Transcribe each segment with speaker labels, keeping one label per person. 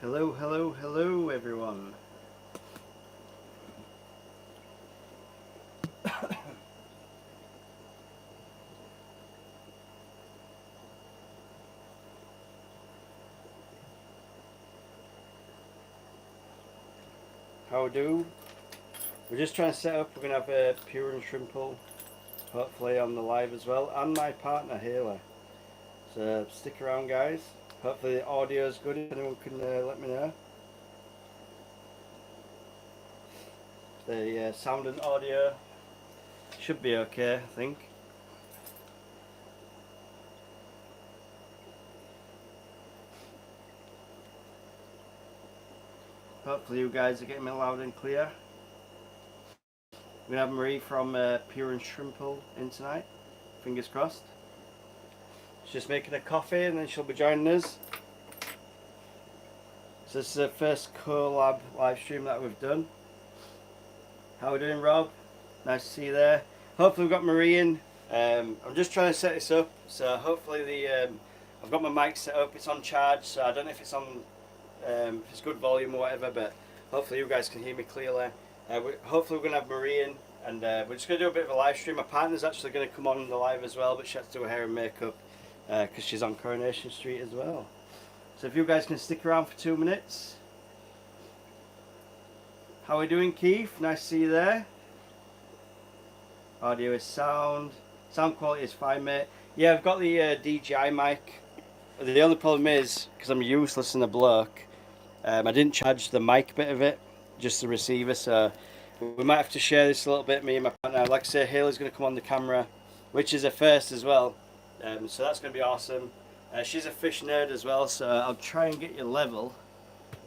Speaker 1: Hello, hello, hello, everyone. How do? We're just trying to set up. We're going to have a Pure and Shrimple, hopefully, on the live as well, and my partner, Hayla. So stick around, guys. Hopefully, the audio is good. If anyone can let me know. The sound and audio should be okay, I think. Hopefully, you guys are getting me loud and clear. We're going to have Marie from Pure and Shrimple in tonight. Fingers crossed. She's just making a coffee and then she'll be joining us. So this is the first collab live stream that we've done. How are we doing, Rob? Nice to see you there. Hopefully we've got Marie in. I'm just trying to set this up. So hopefully I've got my mic set up. It's on charge, so I don't know if it's on, if it's good volume or whatever, but hopefully you guys can hear me clearly. Hopefully we're going to have Marie in, and we're just going to do a bit of a live stream. My partner's actually going to come on the live as well, but she has to do her hair and makeup because she's on Coronation Street as well. So if you guys can stick around for 2 minutes. How are we doing, Keith? Nice to see you there. Audio is sound. Sound quality is fine, mate. Yeah, I've got the DJI mic. The only problem is, because I'm useless in a bloke, I didn't charge the mic bit of it, just the receiver, so we might have to share this a little bit, me and my partner. Like I say, Haley's going to come on the camera, which is a first as well. So that's going to be awesome. She's a fish nerd as well, so I'll try and get you level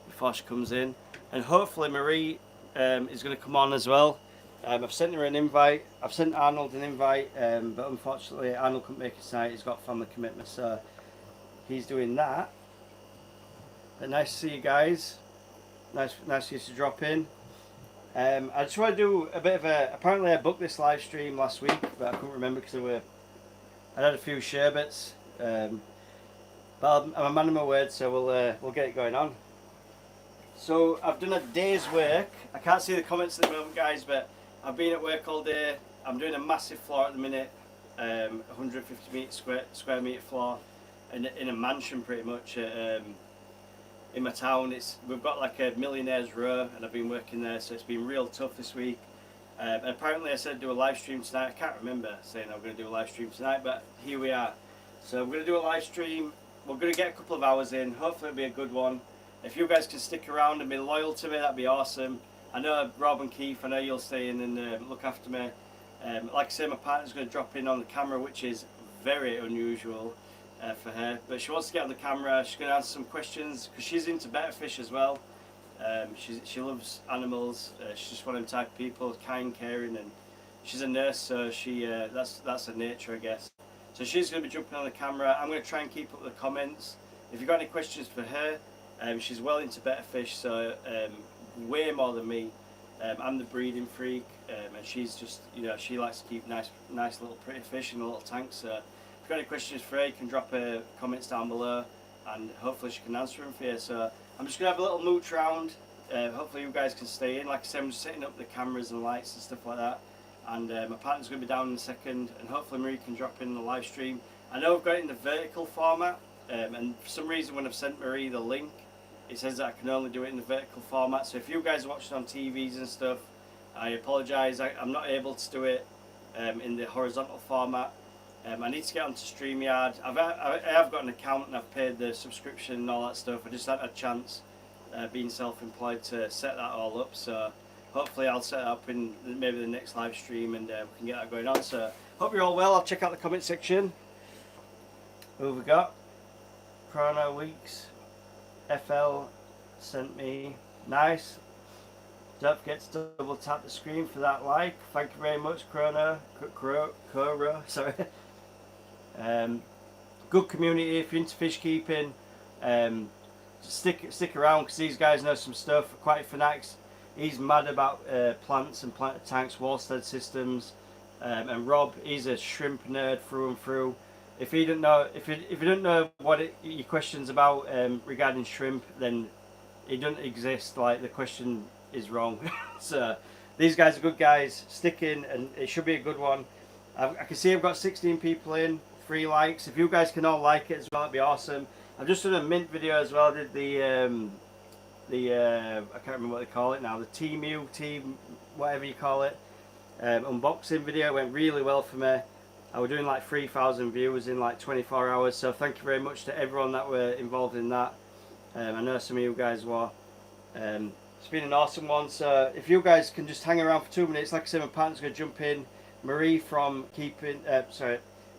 Speaker 1: before she comes in. And hopefully Marie is going to come on as well. I've sent her an invite. I've sent Arnold an invite, but unfortunately Arnold couldn't make it tonight. He's got family commitments, so he's doing that. But nice to see you guys. Nice for you to drop in. I just want to do a bit of a. Apparently, I booked this live stream last week, but I couldn't remember because I had a few sherbets. But I'm a man of my word, so we'll get it going on. So I've done a day's work. I can't see the comments at the moment, guys, but I've been at work all day. I'm doing a massive floor at the minute, 150 square meter floor, in a mansion pretty much. In my town, we've got like a millionaire's row, and I've been working there, so it's been real tough this week. And apparently, I said I'd do a live stream tonight. I can't remember saying I'm going to do a live stream tonight, but here we are. So we're going to do a live stream. We're going to get a couple of hours in. Hopefully, it'll be a good one. If you guys can stick around and be loyal to me, that'd be awesome. I know Rob and Keith, I know you'll stay in and look after me. Like I say, my partner's going to drop in on the camera, which is very unusual for her. But she wants to get on the camera. She's going to answer some questions because she's into betta fish as well. She loves animals. She's just one of them type of people, kind, caring, and she's a nurse, so that's her nature, I guess. So she's going to be jumping on the camera. I'm going to try and keep up the comments. If you've got any questions for her, she's well into betta fish, so way more than me. I'm the breeding freak, and she's just, she likes to keep nice little pretty fish in a little tank. So if you've got any questions for her, you can drop her comments down below, and hopefully she can answer them for you. So I'm just going to have a little mooch round. Hopefully you guys can stay in. Like I said, I'm just setting up the cameras and lights and stuff like that. And my partner's going to be down in a second, and hopefully Marie can drop in the live stream. I know I've got it in the vertical format, and for some reason when I've sent Marie the link, it says that I can only do it in the vertical format. So if you guys are watching on TVs and stuff, I apologise. I'm not able to do it in the horizontal format. I need to get onto StreamYard. I have got an account and I've paid the subscription and all that stuff. I just haven't had a chance, being self-employed, to set that all up. So hopefully I'll set it up in maybe the next live stream, and we can get that going on. So hope you're all well. I'll check out the comment section. Who have we got? Chrono Weeks. FL sent me. Nice. Don't forget to double tap the screen for that like. Thank you very much, Chrono. Sorry. Good community if you're into fish keeping. Stick around because these guys know some stuff. Aquatic Fanatics, he's mad about plants and planted tanks, Wallstead systems. And Rob, he's a shrimp nerd through and through. If you don't know, if you don't know what your question's about regarding shrimp, then it doesn't exist. Like the question is wrong. So these guys are good guys. Stick in, and it should be a good one. I can see I've got 16 people in, 3 likes. If you guys can all like it as well, it'd be awesome. I've just done a mint video as well. I did the I can't remember what they call it now. The team whatever you call it. Unboxing video went really well for me. I was doing like 3,000 views in like 24 hours. So thank you very much to everyone that were involved in that. I know some of you guys were. It's been an awesome one. So if you guys can just hang around for 2 minutes, like I said, my partner's going to jump in. Marie from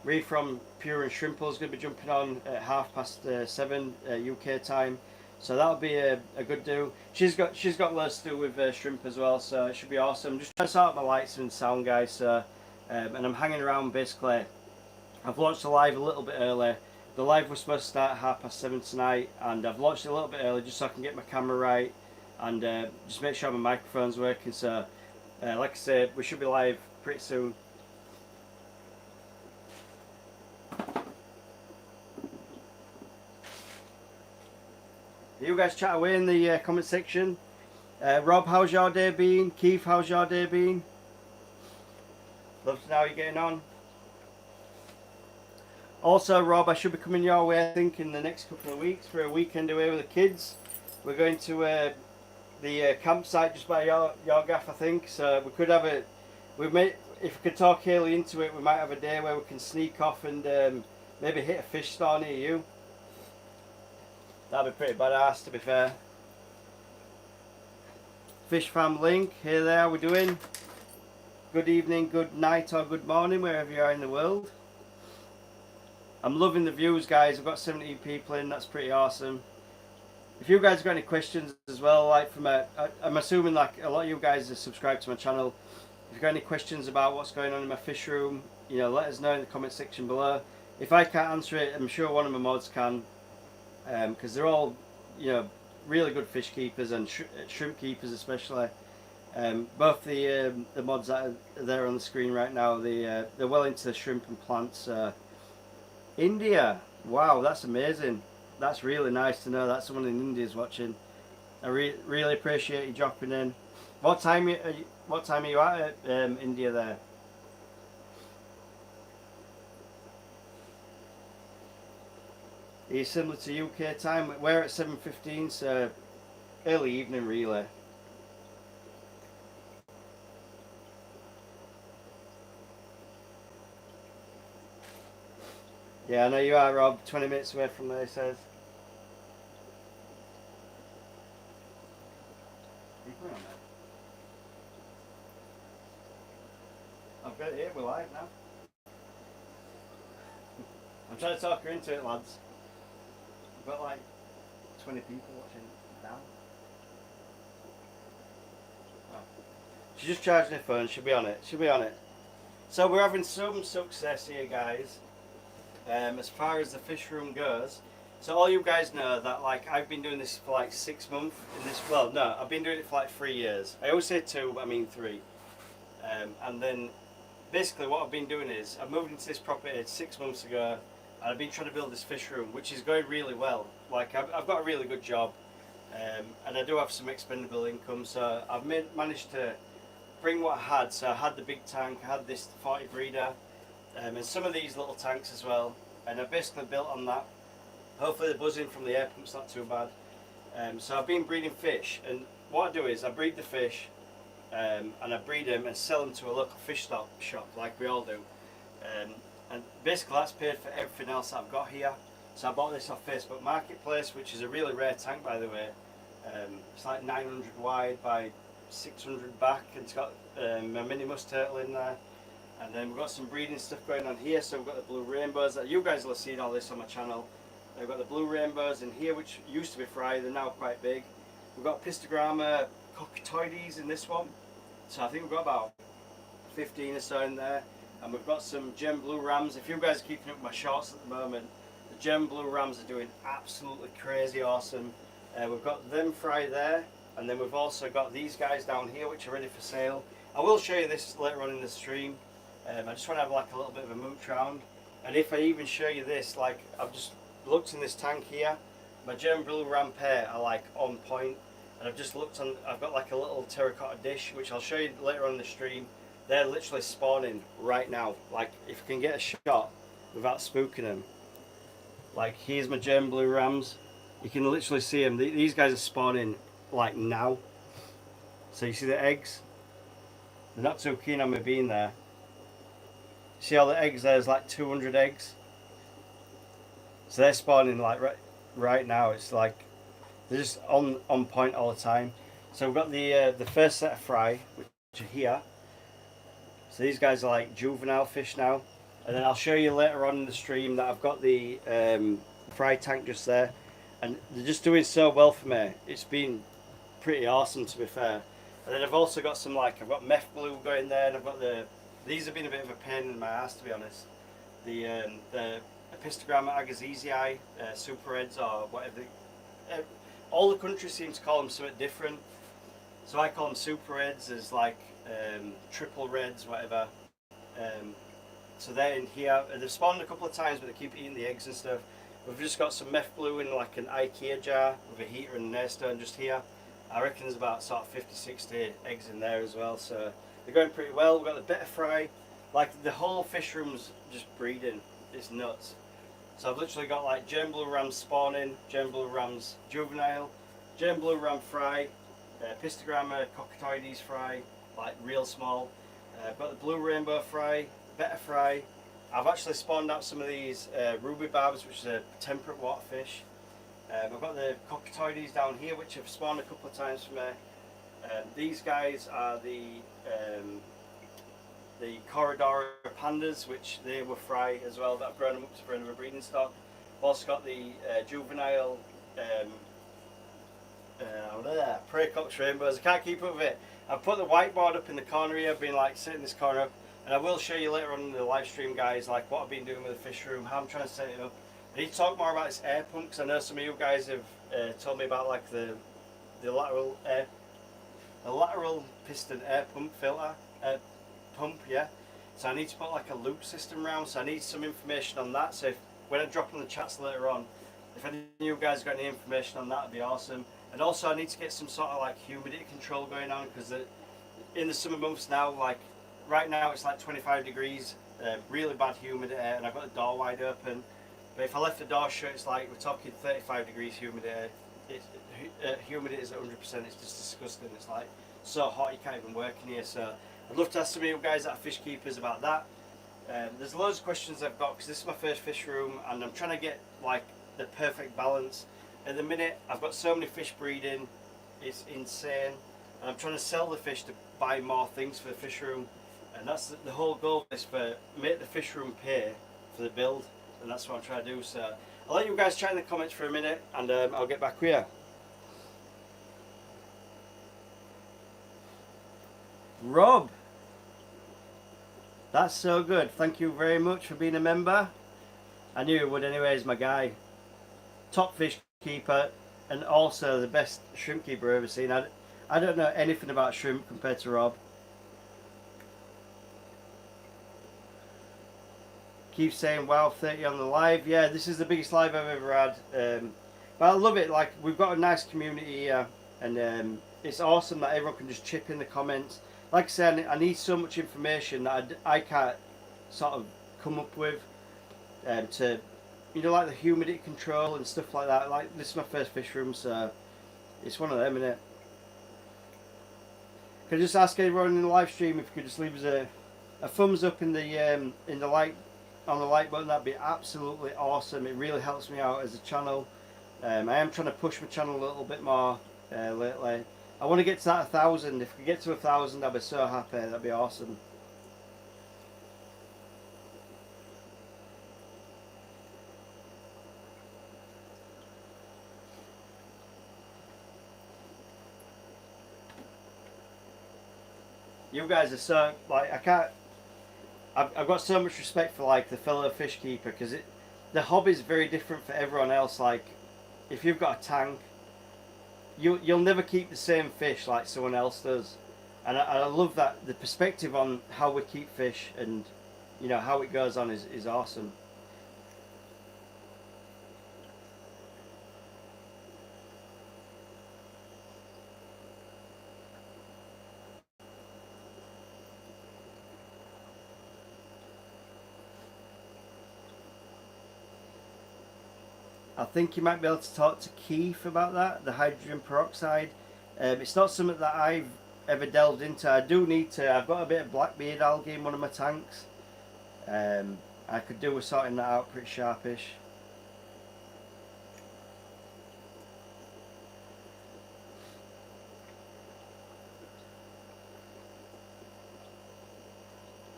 Speaker 1: Marie from Pure and Shrimple is going to be jumping on at 7:30 UK time. So that'll be a good do. She's got loads to do with shrimp as well, so it should be awesome. Just trying to sort out my lights and sound, guys. So and I'm hanging around basically. I've launched the live a little bit early. The live was supposed to start at 7:30 tonight, and I've launched it a little bit early just so I can get my camera right and just make sure my microphone's working. So like I said, we should be live pretty soon. You guys chat away in the comment section. Rob, how's your day been? Keith, how's your day been? Love to know how you're getting on. Also, Rob, I should be coming your way, I think, in the next couple of weeks for a weekend away with the kids. We're going to the campsite just by your gaff, I think. So we could have if we could talk Haley into it, we might have a day where we can sneak off and maybe hit a fish store near you. That'd be pretty badass, to be fair. Fish Fam Link, hey there, how we doing? Good evening, good night or good morning, wherever you are in the world. I'm loving the views, guys. I've got 17 people in, that's pretty awesome. If you guys got any questions as well, like I'm assuming like a lot of you guys are subscribed to my channel. If you've got any questions about what's going on in my fish room, you know, let us know in the comment section below. If I can't answer it, I'm sure one of my mods can, because they're all, you know, really good fish keepers and shrimp keepers especially. Both the mods that are there on the screen right now, they're well into the shrimp and plants. India, wow, that's amazing. That's really nice to know that someone in India is watching. I really appreciate you dropping in. What time are you at India there? Are you similar to UK time? We're at 7:15, so early evening really. Yeah, I know you are, Rob. 20 minutes away from there, he says. I've got it here, we're live now. I'm trying to talk her into it, lads. I've got like 20 people watching now. Oh. She's just charging her phone, she'll be on it. She'll be on it. So we're having some success here, guys. As far as the fish room goes, so all you guys know that like I've been doing this for like 6 months in this. Well, no, I've been doing it for like 3 years. I always say 2, but I mean 3. And then basically what I've been doing is I moved into this property 6 months ago, and I've been trying to build this fish room, which is going really well. Like I've got a really good job, and I do have some expendable income. So I've managed to bring what I had. So I had the big tank, I had this 40 breeder. And some of these little tanks as well, and I've basically built on that. Hopefully the buzzing from the air pump's not too bad. So I've been breeding fish, and what I do is I breed the fish, and I breed them and sell them to a local fish shop like we all do. And basically that's paid for everything else that I've got here. So I bought this off Facebook Marketplace, which is a really rare tank, by the way. It's like 900 wide by 600 back, and it's got a mini musk turtle in there. And then we've got some breeding stuff going on here. So we've got the blue rainbows. You guys will have seen all this on my channel. We've got the blue rainbows in here, which used to be fry. They're now quite big. We've got Pistogramma cockatoides in this one. So I think we've got about 15 or so in there. And we've got some gem blue rams. If you guys are keeping up with my shorts at the moment, the gem blue rams are doing absolutely crazy awesome. We've got them fry there. And then we've also got these guys down here, which are ready for sale. I will show you this later on in the stream. I just want to have like a little bit of a mooch round, and if I even show you this, like I've just looked in this tank here, my German blue ram pair are like on point, and I've just looked on. I've got like a little terracotta dish, which I'll show you later on in the stream. They're literally spawning right now. Like if you can get a shot without spooking them. Like here's my German blue rams. You can literally see them. These guys are spawning like now. So you see the eggs? They're not too keen on me being there. See all the eggs? There's like 200 eggs. So they're spawning like right now. It's like they're just on point all the time. So we've got the first set of fry, which are here. So these guys are like juvenile fish now. And then I'll show you later on in the stream that I've got the fry tank just there. And they're just doing so well for me. It's been pretty awesome, to be fair. And then I've also got some I've got meth blue going there, and I've got these have been a bit of a pain in my ass, to be honest. The Epistogramma agassizii, super reds or whatever. All the countries seem to call them something different. So I call them super reds, as triple reds, whatever. So they're in here. They've spawned a couple of times, but they keep eating the eggs and stuff. We've just got some meth blue in like an IKEA jar with a heater and an air stone just here. I reckon there's about sort of 50, 60 eggs in there as well, so they're going pretty well. We've got the betta fry. Like the whole fish room's just breeding. It's nuts. So I've literally got like German blue rams spawning, German blue rams juvenile, German blue ram fry, Pistogramma cockatoides fry, like real small. I've got the blue rainbow fry, betta fry. I've actually spawned out some of these ruby barbs, which is a temperate water fish. I've got the cockatoides down here, which have spawned a couple of times for me. These guys are the Corridora pandas, which they were fry as well, that I've grown them up to for another breeding stock. I've also got the juvenile prey cox rainbows. I can't keep up with it. I've put the whiteboard up in the corner here. I've been like sitting in this corner, and I will show you later on in the live stream, guys, like what I've been doing with the fish room, how I'm trying to set it up. I need to talk more about this air pump, because I know some of you guys have told me about like the lateral piston air pump filter pump, yeah. So I need to put like a loop system around. So I need some information on that. So when I drop in the chats later on, if any of you guys got any information on that, it'd be awesome. And also I need to get some sort of like humidity control going on, because in the summer months now, like right now it's like 25 degrees, really bad humidity, and I've got the door wide open. But if I left the door shut, it's like we're talking 35 degrees humidity. Humidity is at 100%. It's just disgusting. It's like so hot you can't even work in here. So I'd love to ask some of you guys that are fish keepers about that. There's loads of questions I've got, because this is my first fish room, and I'm trying to get like the perfect balance. At the minute, I've got so many fish breeding, it's insane, and I'm trying to sell the fish to buy more things for the fish room, and that's the whole goal, is for make the fish room pay for the build. And that's what I'm trying to do. So I'll let you guys chat in the comments for a minute, and I'll get back with you. Rob, that's so good. Thank you very much for being a member. I knew you would anyways, my guy. Top fish keeper, and also the best shrimp keeper I've ever seen. I don't know anything about shrimp compared to Rob. Keep saying wow, 30 on the live. Yeah, this is the biggest live I've ever had. But I love it. Like, we've got a nice community here, and it's awesome that everyone can just chip in the comments. Like I said, I need so much information that I can't sort of come up with to, you know, like the humidity control and stuff like that. Like, this is my first fish room, so it's one of them, innit? Can I just ask everyone in the live stream if you could just leave us a thumbs up in the like, on the like button? That'd be absolutely awesome. It really helps me out as a channel. I am trying to push my channel a little bit more lately. I want to get to that 1,000. If we get to 1,000, I'll be so happy. That'd be awesome. You guys are so, like, I can't, I've got so much respect for like the fellow fish keeper, because the hobby is very different for everyone else. Like, if you've got a tank, you'll never keep the same fish like someone else does, and I love that the perspective on how we keep fish, and you know how it goes on is awesome. I think you might be able to talk to Keith about that, the hydrogen peroxide. It's not something that I've ever delved into. I do need to. I've got a bit of blackbeard algae in one of my tanks. I could do with sorting that out pretty sharpish.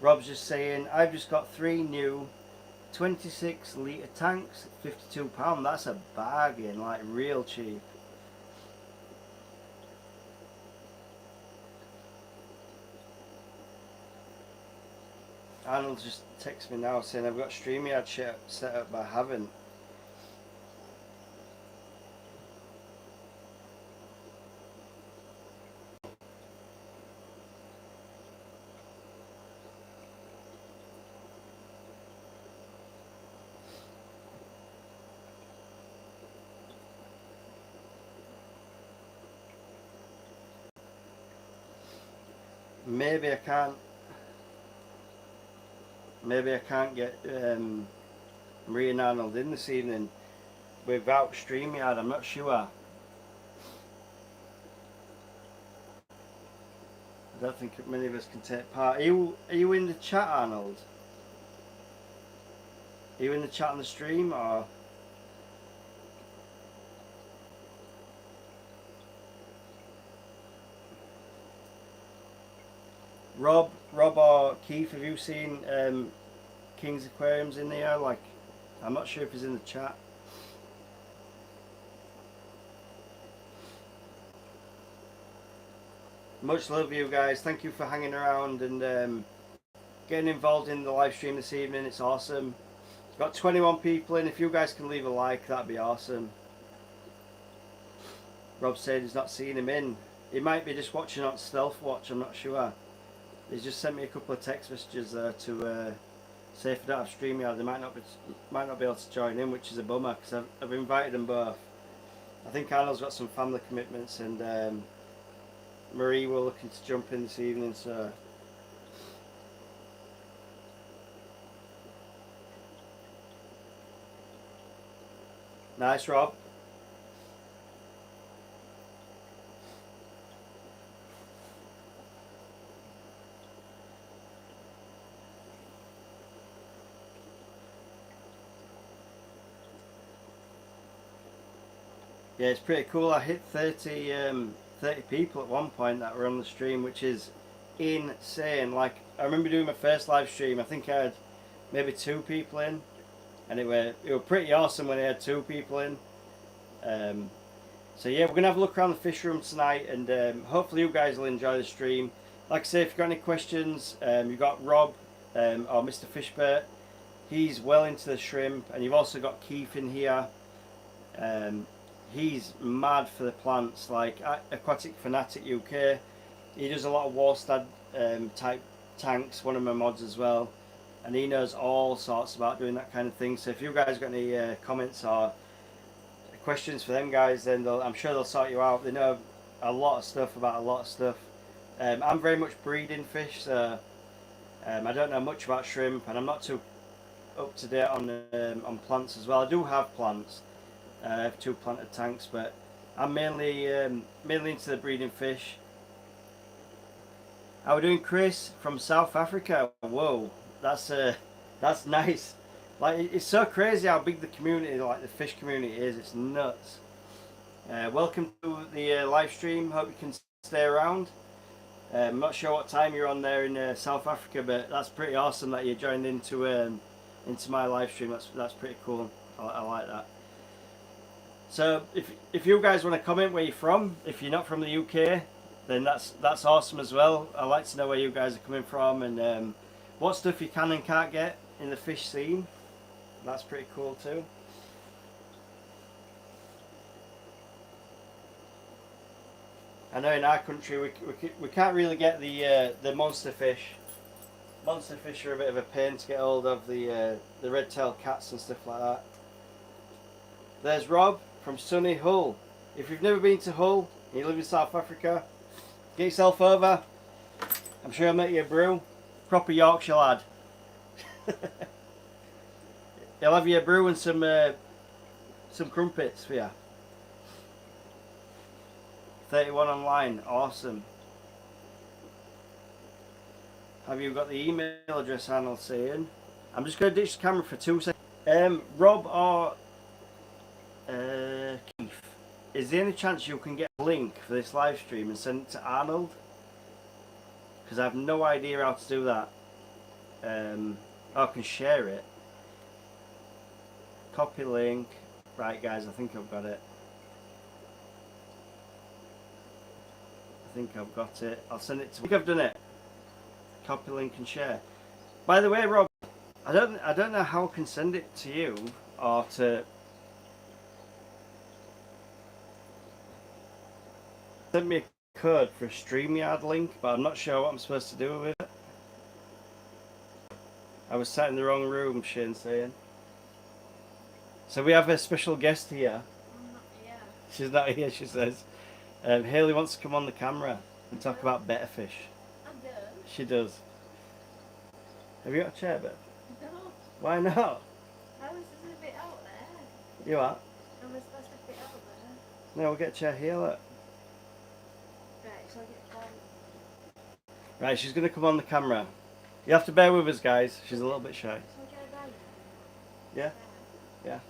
Speaker 1: Rob's just saying, I've just got 3 new 26 litre tanks, £52. That's a bargain, like real cheap. Arnold just texted me now saying I've got StreamYard set up, but I haven't. Maybe I can't. Maybe I can't get Marie and Arnold in this evening without StreamYard. I'm not sure. I don't think many of us can take part. Are you in the chat, Arnold? Are you in the chat on the stream, or? Rob or Keith, have you seen King's Aquariums in there? Like, I'm not sure if he's in the chat. Much love, you guys. Thank you for hanging around and getting involved in the live stream this evening. It's awesome. Got 21 people in. If you guys can leave a like, that'd be awesome. Rob said he's not seeing him in. He might be just watching on Stealth Watch, I'm not sure. He's just sent me a couple of text messages to say if I don't have StreamYard, they might not be able to join in, which is a bummer because I've invited them both. I think Arnold's got some family commitments and Marie were looking to jump in this evening, so. Nice, Rob. Yeah, it's pretty cool. I hit 30 people at one point that were on the stream, which is insane. Like, I remember doing my first live stream, I think I had maybe 2 people in, and it were pretty awesome when I had 2 people in. So yeah, we're gonna have a look around the fish room tonight, and hopefully you guys will enjoy the stream. Like I say, if you've got any questions, you've got Rob or Mr. Fishbert. He's well into the shrimp, and you've also got Keith in here. He's mad for the plants, like Aquatic Fanatic UK. He does a lot of Warstad type tanks, one of my mods as well, and he knows all sorts about doing that kind of thing. So if you guys got any comments or questions for them guys, then I'm sure they'll sort you out. They know a lot of stuff about a lot of stuff. I'm very much breeding fish, so I don't know much about shrimp, and I'm not too up to date on plants as well. I do have plants. I have 2 planted tanks, but I'm mainly into the breeding fish. How are we doing, Chris from South Africa? Whoa, that's nice. Like, it's so crazy how big the community, like the fish community, is. It's nuts. Welcome to the live stream. Hope you can stay around. I'm not sure what time you're on there in South Africa, but that's pretty awesome that you joined into my live stream. That's pretty cool. I like that. So if you guys want to comment where you're from, if you're not from the UK, then that's awesome as well. I like to know where you guys are coming from and what stuff you can and can't get in the fish scene. That's pretty cool too. I know in our country we can't really get the monster fish. Monster fish are a bit of a pain to get hold of, the red-tailed cats and stuff like that. There's Rob from sunny Hull. If you've never been to Hull and you live in South Africa, get yourself over. I'm sure I'll make you a brew. Proper Yorkshire lad. He'll have you a brew and some some crumpets for you. 31 online, awesome. Have you got the email address, Arnold saying? I'm just going to ditch the camera for 2 seconds. Rob or Keith, is there any chance you can get a link for this live stream and send it to Arnold? Because I have no idea how to do that. I can share it. Copy link. Right guys, I think I've got it. I think I've got it. I'll send it to. I think I've done it. Copy link and share. By the way, Rob, I don't know how I can send it to you or to. Send me a code for a StreamYard link, but I'm not sure what I'm supposed to do with it. I was sat in the wrong room, Shane's saying. So we have a special guest here.
Speaker 2: I'm not here.
Speaker 1: She's not here, she says. Hayley wants to come on the camera and talk about better fish.
Speaker 2: I do.
Speaker 1: She does. Have you got a chair, babe?
Speaker 2: No.
Speaker 1: Why not?
Speaker 2: I was just a bit out there.
Speaker 1: You are?
Speaker 2: I was supposed to be out there.
Speaker 1: No, we'll get a chair here, look.
Speaker 2: Right, so I get down.
Speaker 1: Right, she's going to come on the camera. You have to bear with us, guys. She's a little bit shy.
Speaker 2: So I get down.
Speaker 1: Yeah? Yeah.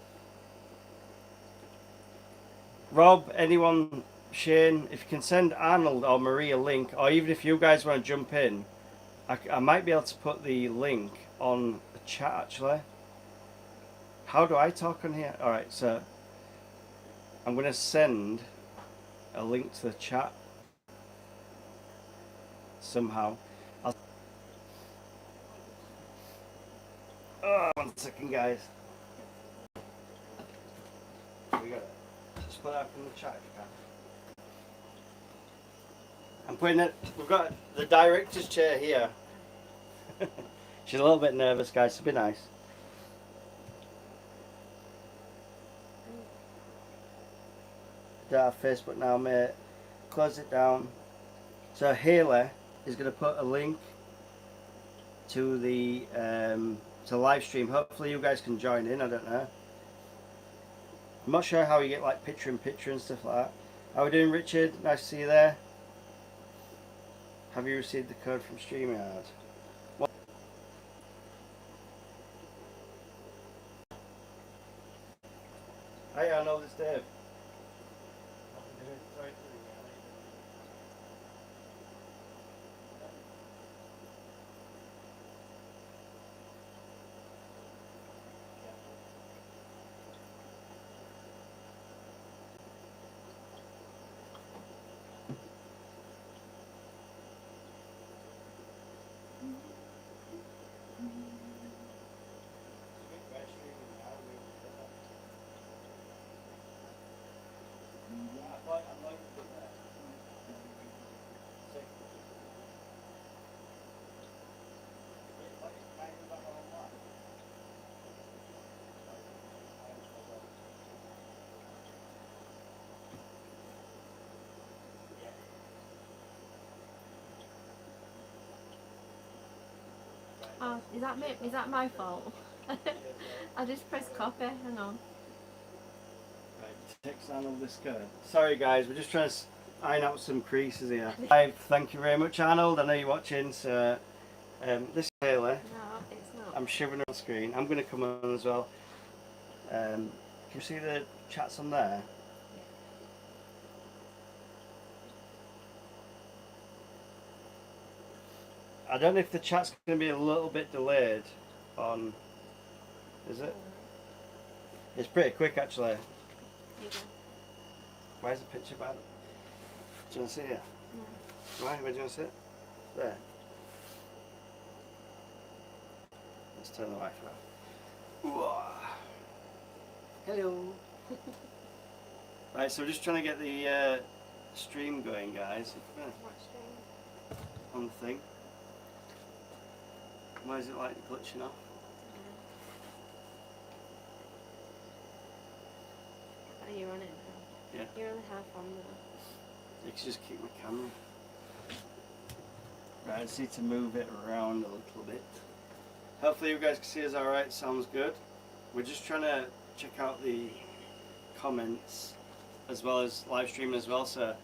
Speaker 1: Rob, anyone, Shane, if you can send Arnold or Marie a link, or even if you guys want to jump in, I might be able to put the link on the chat actually. How do I talk on here? Alright, so I'm going to send a link to the chat somehow. Oh, 1 second, guys. We got it. Just put it up in the chat if you can. I'm putting it. We've got the director's chair here. She's a little bit nervous, guys, so be nice. Don't have Facebook now, mate. Close it down. So Hayley is going to put a link to the live stream. Hopefully you guys can join in. I don't know. I'm not sure how you get like picture in picture and stuff like that. How are we doing, Richard? Nice to see you there. Have you received the code from StreamYard? What? Hey, I know this Dave.
Speaker 2: Oh, is that me? Is that my fault? I just pressed copy. Hang on.
Speaker 1: Right, text Arnold this code. Sorry guys, we're just trying to iron out some creases here. Hi, thank you very much, Arnold. I know you're watching. So this is Hayley.
Speaker 2: No, it's not.
Speaker 1: I'm shivering on screen. I'm going to come on as well. Can you see the chats on there? I don't know if the chat's going to be a little bit delayed on. Is it? It's pretty quick actually.
Speaker 2: Here you go.
Speaker 1: Why is the picture bad? Do you want to see it?
Speaker 2: No.
Speaker 1: Why? Where do you want to sit? There. Let's turn the Wi-Fi off. Hello. Right, so we're just trying to get the stream going, guys.
Speaker 2: What stream?
Speaker 1: On the thing. Why is it like glitching off?
Speaker 2: Are you on it?
Speaker 1: Yeah.
Speaker 2: You're only half on there.
Speaker 1: You can just keep my camera. Right, I just need to move it around a little bit. Hopefully you guys can see us alright, sounds good. We're just trying to check out the comments as well as live streaming as well. So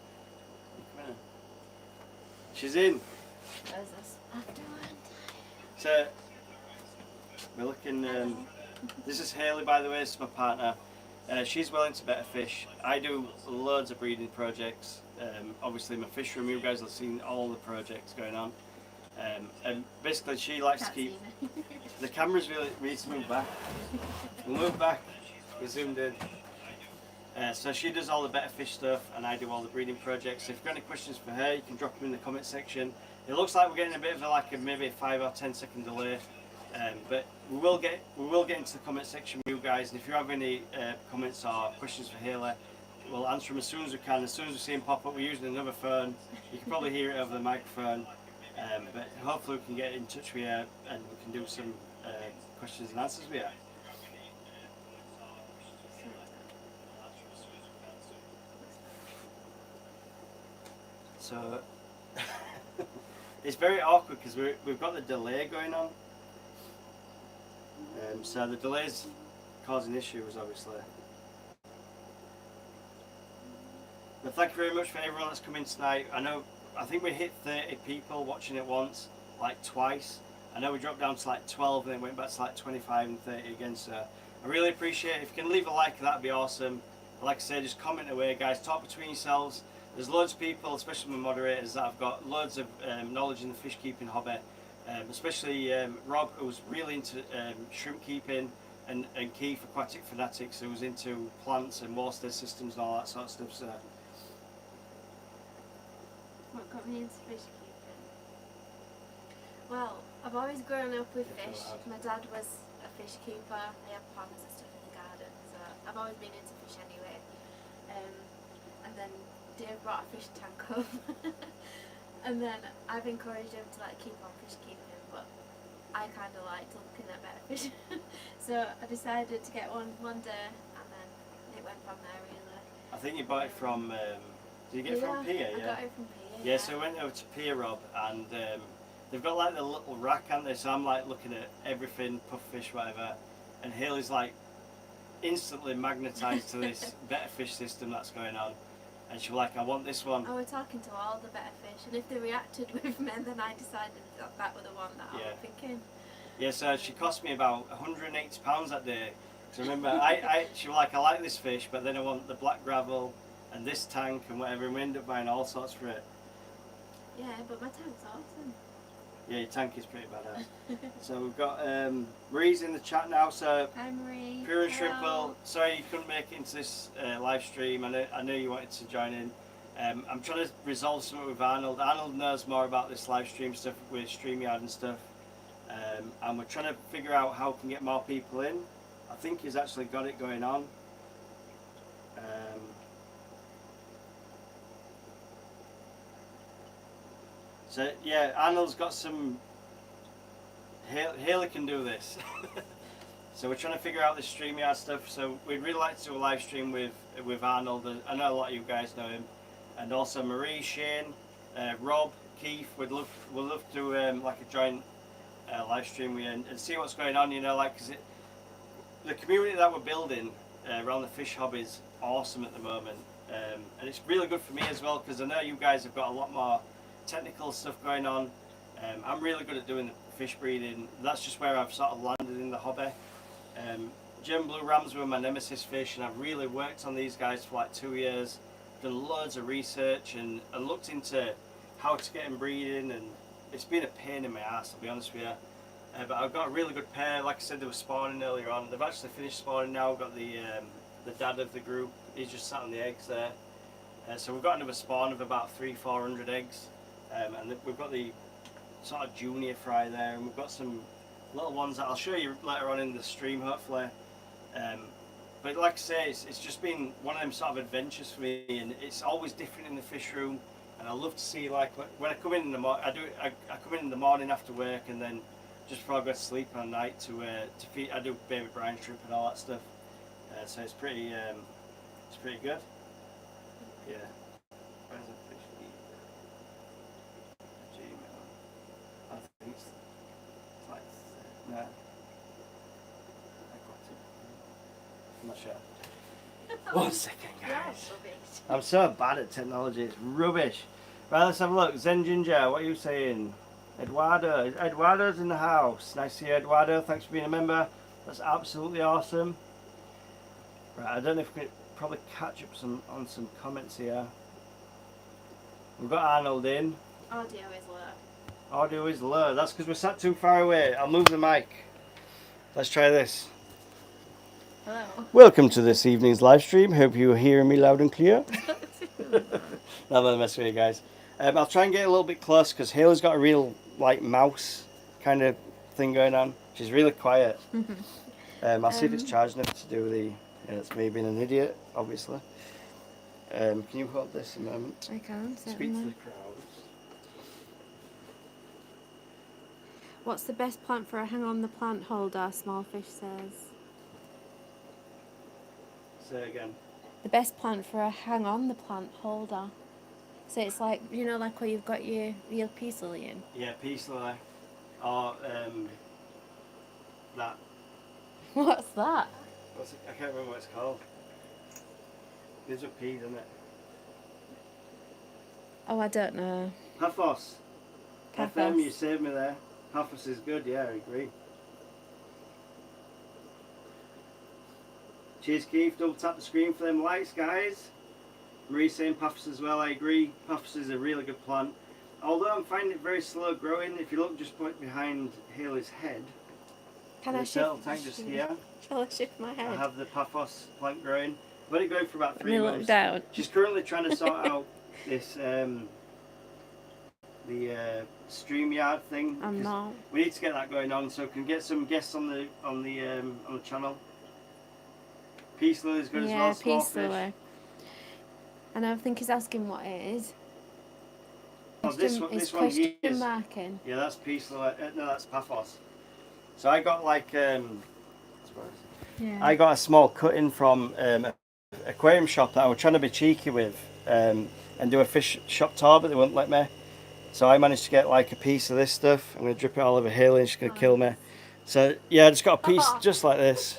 Speaker 1: she's in.
Speaker 2: There's this after one.
Speaker 1: So we're looking. This is Hayley, by the way. This is my partner. She's well into better fish. I do loads of breeding projects. Obviously, my fish room. You guys have seen all the projects going on. And basically, she likes to keep. The camera's really needs to move back. We'll move back. We're zoomed in. So she does all the better fish stuff, and I do all the breeding projects. If you've got any questions for her, you can drop them in the comment section. It looks like we're getting a bit of maybe a 5 or 10 second delay, but we will get into the comment section with you guys. And if you have any comments or questions for Hayley, we'll answer them as soon as we can. As soon as we see them pop up, we're using another phone. You can probably hear it over the microphone, but hopefully we can get in touch with you and we can do some questions and answers with you. So it's very awkward because we've got the delay going on. So the delay's causing issues, obviously. But thank you very much for everyone that's come in tonight. I think we hit 30 people watching it once, like twice. I know we dropped down to like 12 and then went back to like 25 and 30 again. So I really appreciate it. If you can leave a like, that'd be awesome. Like I said, just comment away, guys. Talk between yourselves. There's loads of people, especially my moderators, that have got loads of knowledge in the fish keeping hobby. Especially Rob, who's really into shrimp keeping, and Keith, Aquatic Fanatics, who's into plants and water systems and all that sort of stuff. So.
Speaker 2: What got me into fish keeping? Well, I've always grown up with fish. My dad was a fish keeper. They had ponds and stuff in the garden, so I've always been into fish anyway. And then Dave brought a fish tank up, and then I've encouraged him to like keep on fish keeping, but I kind of liked looking at better fish. So I decided to get one day, and then it went from there really.
Speaker 1: I think you bought it from. Did you get it from Pier?
Speaker 2: I got it from Pier.
Speaker 1: Yeah, so I went over to Pier, Rob, and they've got like the little rack, haven't they? So I'm like looking at everything, pufferfish, whatever, and Hayley's like instantly magnetised to this better fish system that's going on. And she was like, I want this one.
Speaker 2: I was talking to all the better fish, and if they reacted with me, then I decided that was the one that I was thinking.
Speaker 1: Yeah, so she cost me about £180 that day. So remember, she was like, I like this fish, but then I want the black gravel and this tank and whatever, and we ended up buying all sorts for it.
Speaker 2: Yeah, but my tank's awesome.
Speaker 1: Yeah, your tank is pretty badass. So we've got Marie's in the chat now. So
Speaker 2: hi Marie.
Speaker 1: Pure and Shrimple, sorry you couldn't make it into this live stream. I know you wanted to join in. I'm trying to resolve something with Arnold. Arnold knows more about this live stream stuff with StreamYard and stuff. And we're trying to figure out how we can get more people in. I think he's actually got it going on. So yeah, Arnold's got some. Hayley can do this. So we're trying to figure out this StreamYard stuff. So we'd really like to do a live stream with Arnold. I know a lot of you guys know him, and also Marie, Shane, Rob, Keith. We'd love to do like a joint live stream with you and see what's going on. You know, like because the community that we're building around the fish hobby is awesome at the moment, and it's really good for me as well because I know you guys have got a lot more technical stuff going on. I'm really good at doing the fish breeding. That's just where I've sort of landed in the hobby. German Blue Rams were my nemesis fish, and I've really worked on these guys for like 2 years, done loads of research and looked into how to get them breeding, and it's been a pain in my ass, to be honest with you. But I've got a really good pair. Like I said, they were spawning earlier on. They've actually finished spawning now. I've got the dad of the group. He's just sat on the eggs there. So we've got another spawn of about 300-400 eggs. And we've got the sort of junior fry there, and we've got some little ones that I'll show you later on in the stream, hopefully. But like I say, it's just been one of them sort of adventures for me, and it's always different in the fish room. And I love to see, like, when I come in the morning, I come in the morning after work, and then just before I go to sleep at night to feed. I do baby brine shrimp and all that stuff. So it's pretty good. Yeah. Where's the fish feed? I think it's like no. I got it. I'm not sure. 1 second,
Speaker 2: You're
Speaker 1: guys.
Speaker 2: rubbish.
Speaker 1: I'm so bad at technology, it's rubbish. Right, let's have a look. Zen Ginger, what are you saying? Eduardo's in the house. Nice to see you, Eduardo. Thanks for being a member. That's absolutely awesome. Right, I don't know if we could probably catch up on some comments here. We've got Arnold in.
Speaker 2: Audio is low.
Speaker 1: Audio is low. That's because we're sat too far away. I'll move the mic. Let's try this.
Speaker 2: Hello.
Speaker 1: Welcome to this evening's live stream. Hope you're hearing me loud and clear. No, I'm messing with you guys. I'll try and get a little bit close because Haley's got a real like mouse kind of thing going on. She's really quiet. I'll see if it's charged enough to do the. Yeah, it's me being an idiot, obviously. Can you hold this a moment?
Speaker 2: I can.
Speaker 1: Speak to
Speaker 2: Certainly.
Speaker 1: the crowds.
Speaker 2: What's the best plant for a hang on the plant holder? Smallfish says.
Speaker 1: Say again.
Speaker 2: The best plant for a hang on the plant holder. So it's like, you know, like where you've got your peace lily in.
Speaker 1: Yeah, peace lily. Or that.
Speaker 2: What's that?
Speaker 1: I can't remember what it's called. There's a P, doesn't it?
Speaker 2: Oh, I don't know.
Speaker 1: Paphos.
Speaker 2: Paphos.
Speaker 1: FM, you saved me there. Paphos is good, yeah, I agree. Cheers, Keith. Double tap the screen for them likes, guys. Marie saying Paphos as well, I agree. Paphos is a really good plant. Although I'm finding it very slow growing. If you look just behind Haley's head,
Speaker 2: Can I
Speaker 1: the turtle
Speaker 2: shift?
Speaker 1: tank just here,
Speaker 2: Shall I shift my
Speaker 1: I
Speaker 2: head?
Speaker 1: have the Paphos plant growing. I've had it going for about
Speaker 2: Let
Speaker 1: 3
Speaker 2: me look
Speaker 1: months.
Speaker 2: down.
Speaker 1: She's currently trying to sort out this StreamYard thing.
Speaker 2: I'm
Speaker 1: 'cause
Speaker 2: not.
Speaker 1: we need to get that going on so we can get some guests on the channel. Peace Lily is good as
Speaker 2: Yeah,
Speaker 1: well.
Speaker 2: peace
Speaker 1: Smallfish.
Speaker 2: lily. And I think he's asking what it is.
Speaker 1: Oh, this one,
Speaker 2: It's
Speaker 1: this one here
Speaker 2: question
Speaker 1: is.
Speaker 2: marking.
Speaker 1: Yeah, that's Peace Lily. No, that's Paphos. So I got like
Speaker 2: Yeah.
Speaker 1: I got a small cutting from an aquarium shop that I was trying to be cheeky with and do a fish shop tour, but they wouldn't let me. So I managed to get like a piece of this stuff. I'm going to drip it all over Haley and she's going to kill me. So yeah, I just got a piece just like this.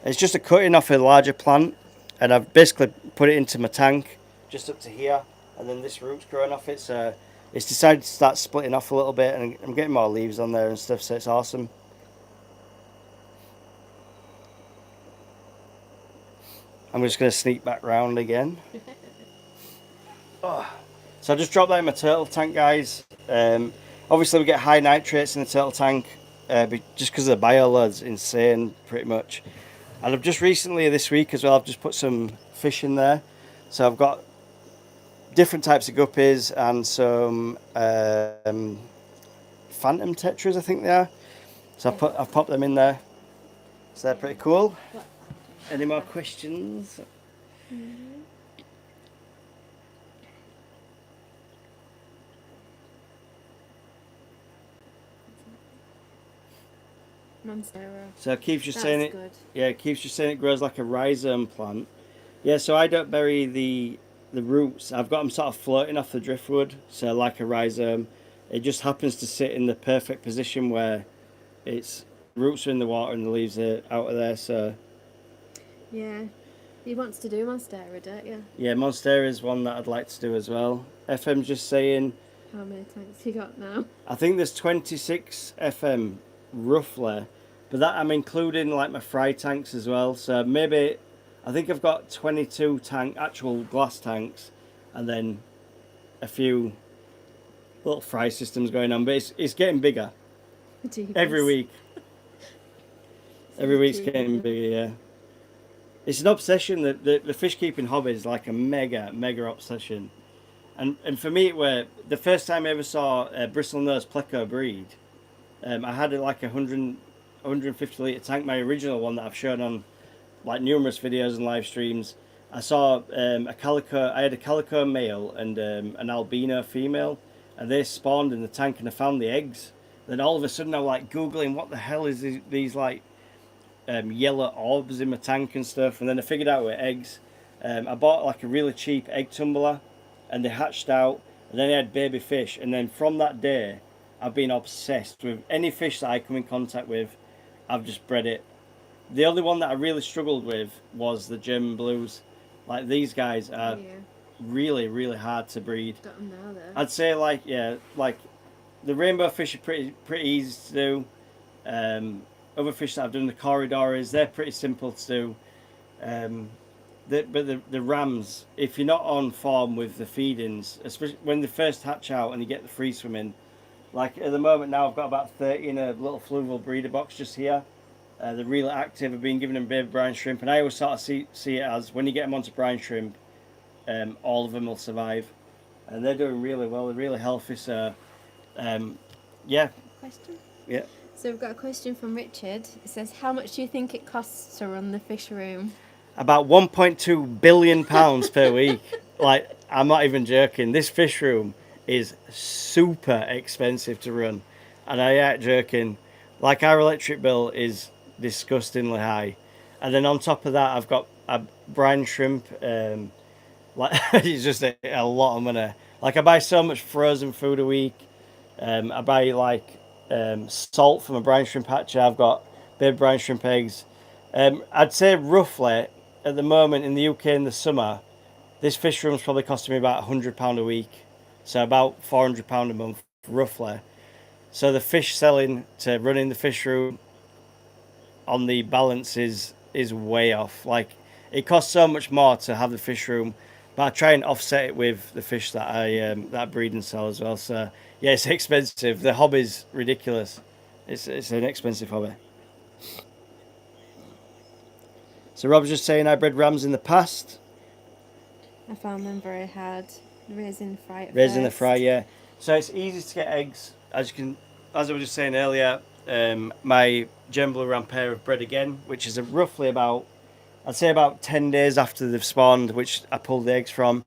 Speaker 1: It's just a cutting off a larger plant and I've basically put it into my tank just up to here and then this root's growing off it. So it's decided to start splitting off a little bit and I'm getting more leaves on there and stuff, so it's awesome. I'm just going to sneak back round again. Oh. So I just dropped that in my turtle tank, guys. Obviously we get high nitrates in the turtle tank just because the bioload's insane pretty much. And I've just recently this week as well, I've just put some fish in there. So I've got different types of guppies and some phantom tetras, I think they are. So I've popped them in there. So they're pretty cool. Any more questions?
Speaker 2: Monstera.
Speaker 1: So Keith's just
Speaker 2: That's
Speaker 1: saying it.
Speaker 2: good.
Speaker 1: Yeah, Keith's just saying it grows like a rhizome plant. Yeah, so I don't bury the roots. I've got them sort of floating off the driftwood, so like a rhizome. It just happens to sit in the perfect position where its roots are in the water and the leaves are out of there. So
Speaker 2: Yeah. He wants to do Monstera, don't you?
Speaker 1: yeah, Monstera is one that I'd like to do as well. FM's just saying.
Speaker 2: How many tanks you got now?
Speaker 1: I think there's 26 FM roughly, but that I'm including like my fry tanks as well. So maybe I think I've got 22 actual glass tanks, and then a few little fry systems going on. But it's getting bigger every week. Every week's getting bigger. Yeah, it's an obsession. The fish keeping hobby is like a mega obsession. And for me, where the first time I ever saw a bristlenose pleco breed, I had like a 150 litre tank, my original one that I've shown on like numerous videos and live streams. I saw a calico. I had a calico male and an albino female, and they spawned in the tank, and I found the eggs. Then all of a sudden, I'm like googling what the hell is these like yellow orbs in my tank and stuff, and then I figured out it were eggs. I bought like a really cheap egg tumbler, and they hatched out, and then I had baby fish, and then from that day, I've been obsessed with any fish that I come in contact with. I've just bred it The only one that I really struggled with was the German Blues. Like these guys are really, really hard to breed.
Speaker 2: Got them now though.
Speaker 1: I'd say like the rainbow fish are pretty easy to do. Other fish that I've done, the corridors, they're pretty simple to do. But the rams, if you're not on form with the feedings, especially when they first hatch out and you get the free swimming, like at the moment now I've got about 30 in a little fluvial breeder box just here. They're really active. I've been giving them baby brine shrimp, and I always sort of see it as when you get them onto brine shrimp, all of them will survive, and they're doing really well. They're really healthy. So, yeah.
Speaker 2: Question?
Speaker 1: Yeah.
Speaker 2: So we've got a question from Richard. It says, how much do you think it costs to run the fish room?
Speaker 1: About £1.2 billion per week. Like, I'm not even joking. This fish room is super expensive to run, and I ain't joking. Like, our electric bill is disgustingly high, and then on top of that I've got a brine shrimp, like it's just a lot of money. Like I buy so much frozen food a week. I buy like salt from a brine shrimp hatchery. I've got baby brine shrimp eggs. I'd say roughly at the moment in the UK in the summer, this fish room's probably costing me about £100 a week, so about £400 a month roughly. So the fish selling to running the fish room on the balance is way off. Like it costs so much more to have the fish room, but I try and offset it with the fish that I breed and sell as well. So yeah, it's expensive. The hobby's ridiculous. It's an expensive hobby. So Rob's just saying I bred rams in the past.
Speaker 2: I found them very hard. Raising the fry.
Speaker 1: Raising the fry, yeah. So it's easy to get eggs. As I was just saying earlier, my German Blue Ram pair have bred again, which is roughly about, I'd say about 10 days after they've spawned, which I pulled the eggs from.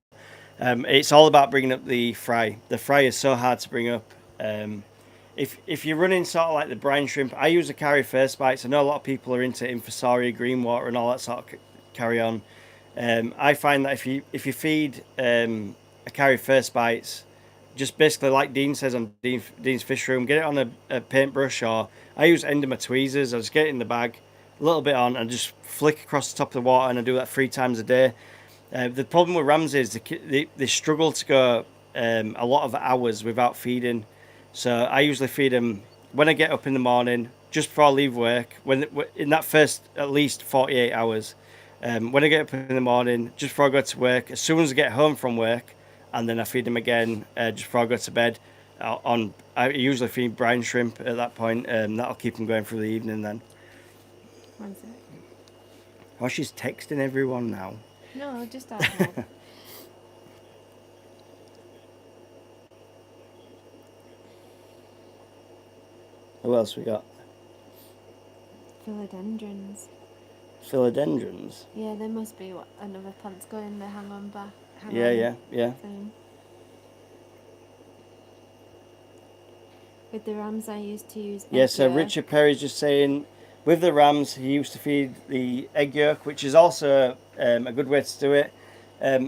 Speaker 1: It's all about bringing up the fry. The fry is so hard to bring up. If you're running sort of like the brine shrimp, I use a carry first bites. I know a lot of people are into Infusoria, green water, and all that sort of carry on. I find that if you feed a carry first bites, just basically like Dean says on Dean's Fish Room, get it on a paintbrush, or I use Enderma tweezers. I just get it in the bag, a little bit on, and just flick across the top of the water, and I do that 3 times a day. The problem with rams is they struggle to go a lot of hours without feeding. So I usually feed them when I get up in the morning, just before I leave work, when in that first at least 48 hours. When I get up in the morning, just before I go to work, as soon as I get home from work, and then I feed them again just before I go to bed. I usually feed brine shrimp at that point. That'll keep them going through the evening then.
Speaker 2: One sec.
Speaker 1: Oh, she's texting everyone now.
Speaker 2: No, just ask.
Speaker 1: Who else we got?
Speaker 2: Philodendrons.
Speaker 1: Philodendrons?
Speaker 2: Yeah, there must be another plant's going there. Hang on back.
Speaker 1: Yeah.
Speaker 2: Thing. With the rams, I used to use.
Speaker 1: Yeah, so Richard Perry's just saying, with the rams, he used to feed the egg yolk, which is also a good way to do it.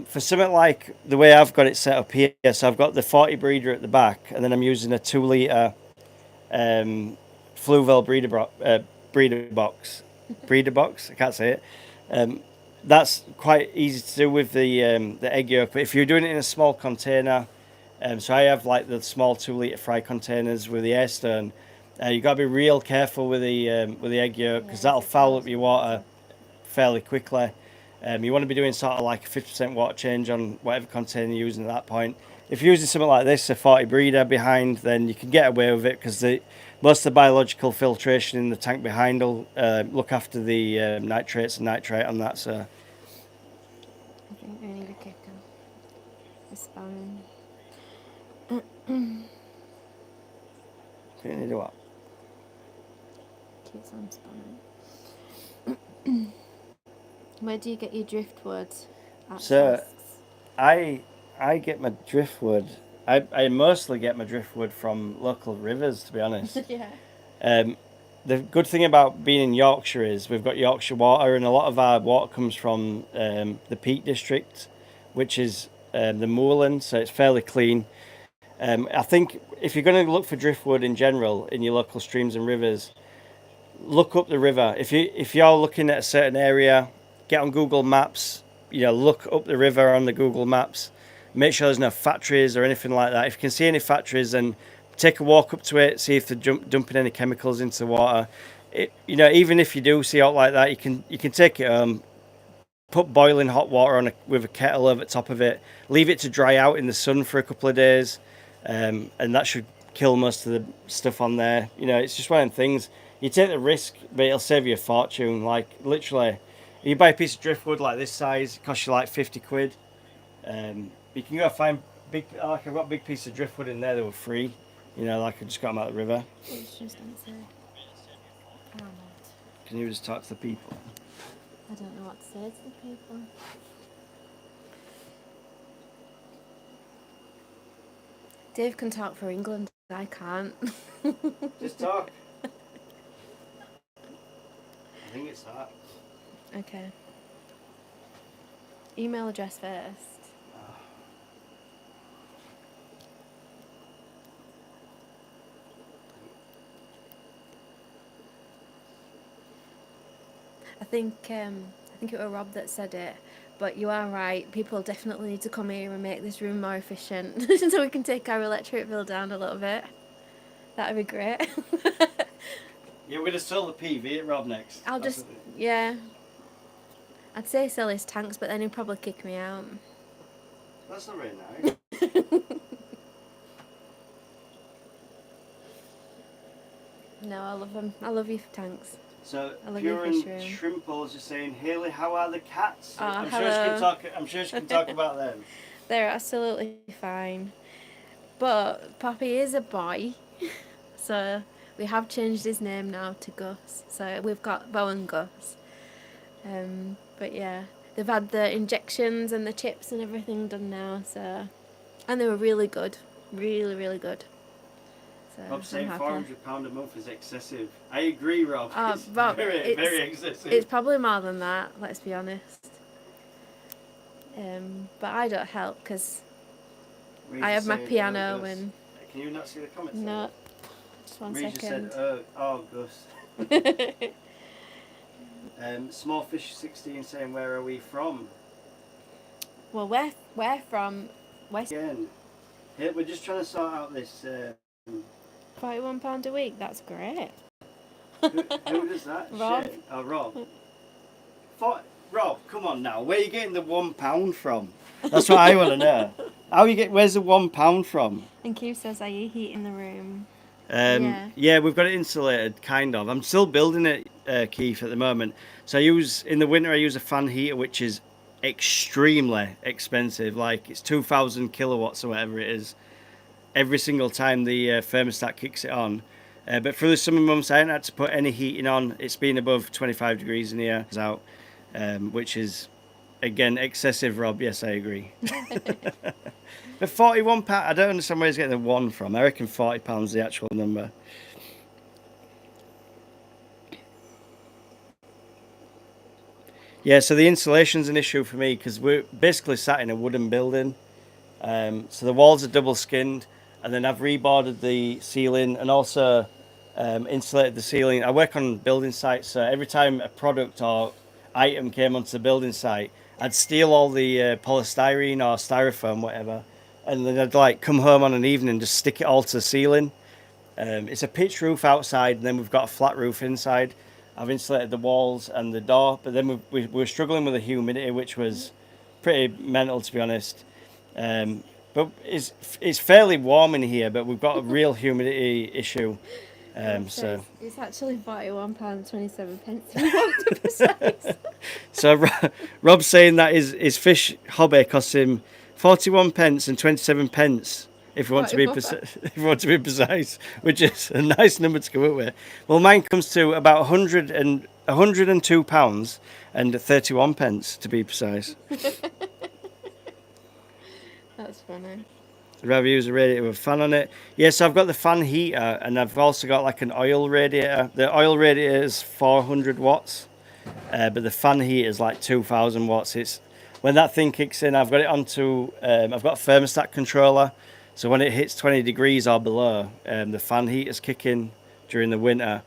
Speaker 1: For something like the way I've got it set up here, so I've got the 40 breeder at the back, and then I'm using a 2 litre Fluval breeder box. Breeder box, I can't say it. That's quite easy to do with the egg yolk, but if you're doing it in a small container, so I have like the small 2 litre fry containers with the air stone. You got to be real careful with the egg yolk, because that'll foul up your water fairly quickly. You want to be doing sort of like a 50% water change on whatever container you're using at that point. If you're using something like this, a 40 breeder behind, then you can get away with it, because most of the biological filtration in the tank behind will look after the nitrates and nitrate on that. So
Speaker 2: I think I need a kicker. It's spamming.
Speaker 1: you need to what?
Speaker 2: Keeps on spamming. Where do you get your driftwood?
Speaker 1: So I get my driftwood. I mostly get my driftwood from local rivers, to be honest.
Speaker 2: Yeah.
Speaker 1: The good thing about being in Yorkshire is we've got Yorkshire water, and a lot of our water comes from the Peak District, which is the moorland, so it's fairly clean. I think if you're going to look for driftwood in general in your local streams and rivers, look up the river. If you're looking at a certain area, get on Google Maps. Look up the river on the Google Maps. Make sure there's no factories or anything like that. If you can see any factories, then take a walk up to it. See if they're dumping any chemicals into the water. Even if you do see out like that, you can take it home. Put boiling hot water on with a kettle over the top of it. Leave it to dry out in the sun for a couple of days, and that should kill most of the stuff on there. It's just one of them things. You take the risk, but it'll save you a fortune. Like literally, you buy a piece of driftwood like this size, it costs you like 50 quid. You can go find big. Like I've got a big piece of driftwood in there that were free. Like I just got them out of the river.
Speaker 2: It's just answer.
Speaker 1: Can you just talk to the people?
Speaker 2: I don't know what to say to the people. Dave can talk for England. I can't.
Speaker 1: Just talk. I think it's that.
Speaker 2: Okay. Email address first. I think it was Rob that said it, but you are right. People definitely need to come here and make this room more efficient, so we can take our electric bill down a little bit. That'd be great.
Speaker 1: Yeah, we're gonna sell the PV at Rob next.
Speaker 2: Yeah. I'd say sell his tanks, but then he'd probably kick me out.
Speaker 1: That's not very nice.
Speaker 2: No, I love them. I love you for tanks.
Speaker 1: So
Speaker 2: I love
Speaker 1: Pure
Speaker 2: your
Speaker 1: and
Speaker 2: fish room.
Speaker 1: Shrimples are saying, Haley, how are the cats?
Speaker 2: Oh,
Speaker 1: I'm
Speaker 2: hello.
Speaker 1: sure she can talk about them.
Speaker 2: They're absolutely fine. But Poppy is a boy, so we have changed his name now to Gus. So we've got Bo and Gus. But yeah, they've had the injections and the chips and everything done now. So, and they were really good, really, really good. So
Speaker 1: Rob
Speaker 2: I'm
Speaker 1: saying
Speaker 2: happy.
Speaker 1: £400 a month is excessive. I agree, Rob. It's
Speaker 2: Rob,
Speaker 1: very, very excessive.
Speaker 2: It's probably more than that. Let's be honest. But I don't help because I have my piano and.
Speaker 1: Can you not see the comments?
Speaker 2: No, just one
Speaker 1: Reed
Speaker 2: second.
Speaker 1: just said, oh, Gus. Smallfish 16 saying, where are we from?
Speaker 2: Well, we're from West.
Speaker 1: Again, yeah, we're just trying to sort out this.
Speaker 2: £41 a week. That's great.
Speaker 1: Who does that?
Speaker 2: Rob.
Speaker 1: Shit. Oh, Rob. Rob, come on now. Where are you getting the £1 from? That's what I want to know. Where's the £1 from?
Speaker 2: And Q says, are you heating the room?
Speaker 1: Yeah, we've got it insulated, kind of. I'm still building it, Keith, at the moment. So in the winter I use a fan heater, which is extremely expensive. Like it's 2,000 kilowatts or whatever it is. Every single time the thermostat kicks it on. But for the summer months, I haven't had to put any heating on. It's been above 25 degrees in here, which is, again, excessive, Rob. Yes, I agree. But £41, I don't understand where he's getting the one from. I reckon £40 is the actual number. Yeah, so the insulation's an issue for me because we're basically sat in a wooden building. So the walls are double skinned, and then I've reboarded the ceiling and also insulated the ceiling. I work on building sites, so every time a product or item came onto the building site, I'd steal all the polystyrene or styrofoam, whatever, and then I'd come home on an evening and just stick it all to the ceiling. It's a pitch roof outside, and then we've got a flat roof inside. I've insulated the walls and the door, but then we were struggling with the humidity, which was pretty mental, to be honest. But it's fairly warm in here, but we've got a real humidity issue. So
Speaker 2: it's actually £41.27 if you want to be precise.
Speaker 1: So Rob's saying that his fish hobby costs him 41 pence and 27 pence. If you want to be precise, which is a nice number to come up with. Well, mine comes to about £102 and 31 pence to be precise.
Speaker 2: That's funny.
Speaker 1: Rather use a radiator with a fan on it. Yes, so I've got the fan heater, and I've also got like an oil radiator. The oil radiator is 400 watts, but the fan heater is like 2,000 watts. It's when that thing kicks in, I've got it onto. I've got a thermostat controller, so when it hits 20 degrees or below, the fan heaters kick in during the winter,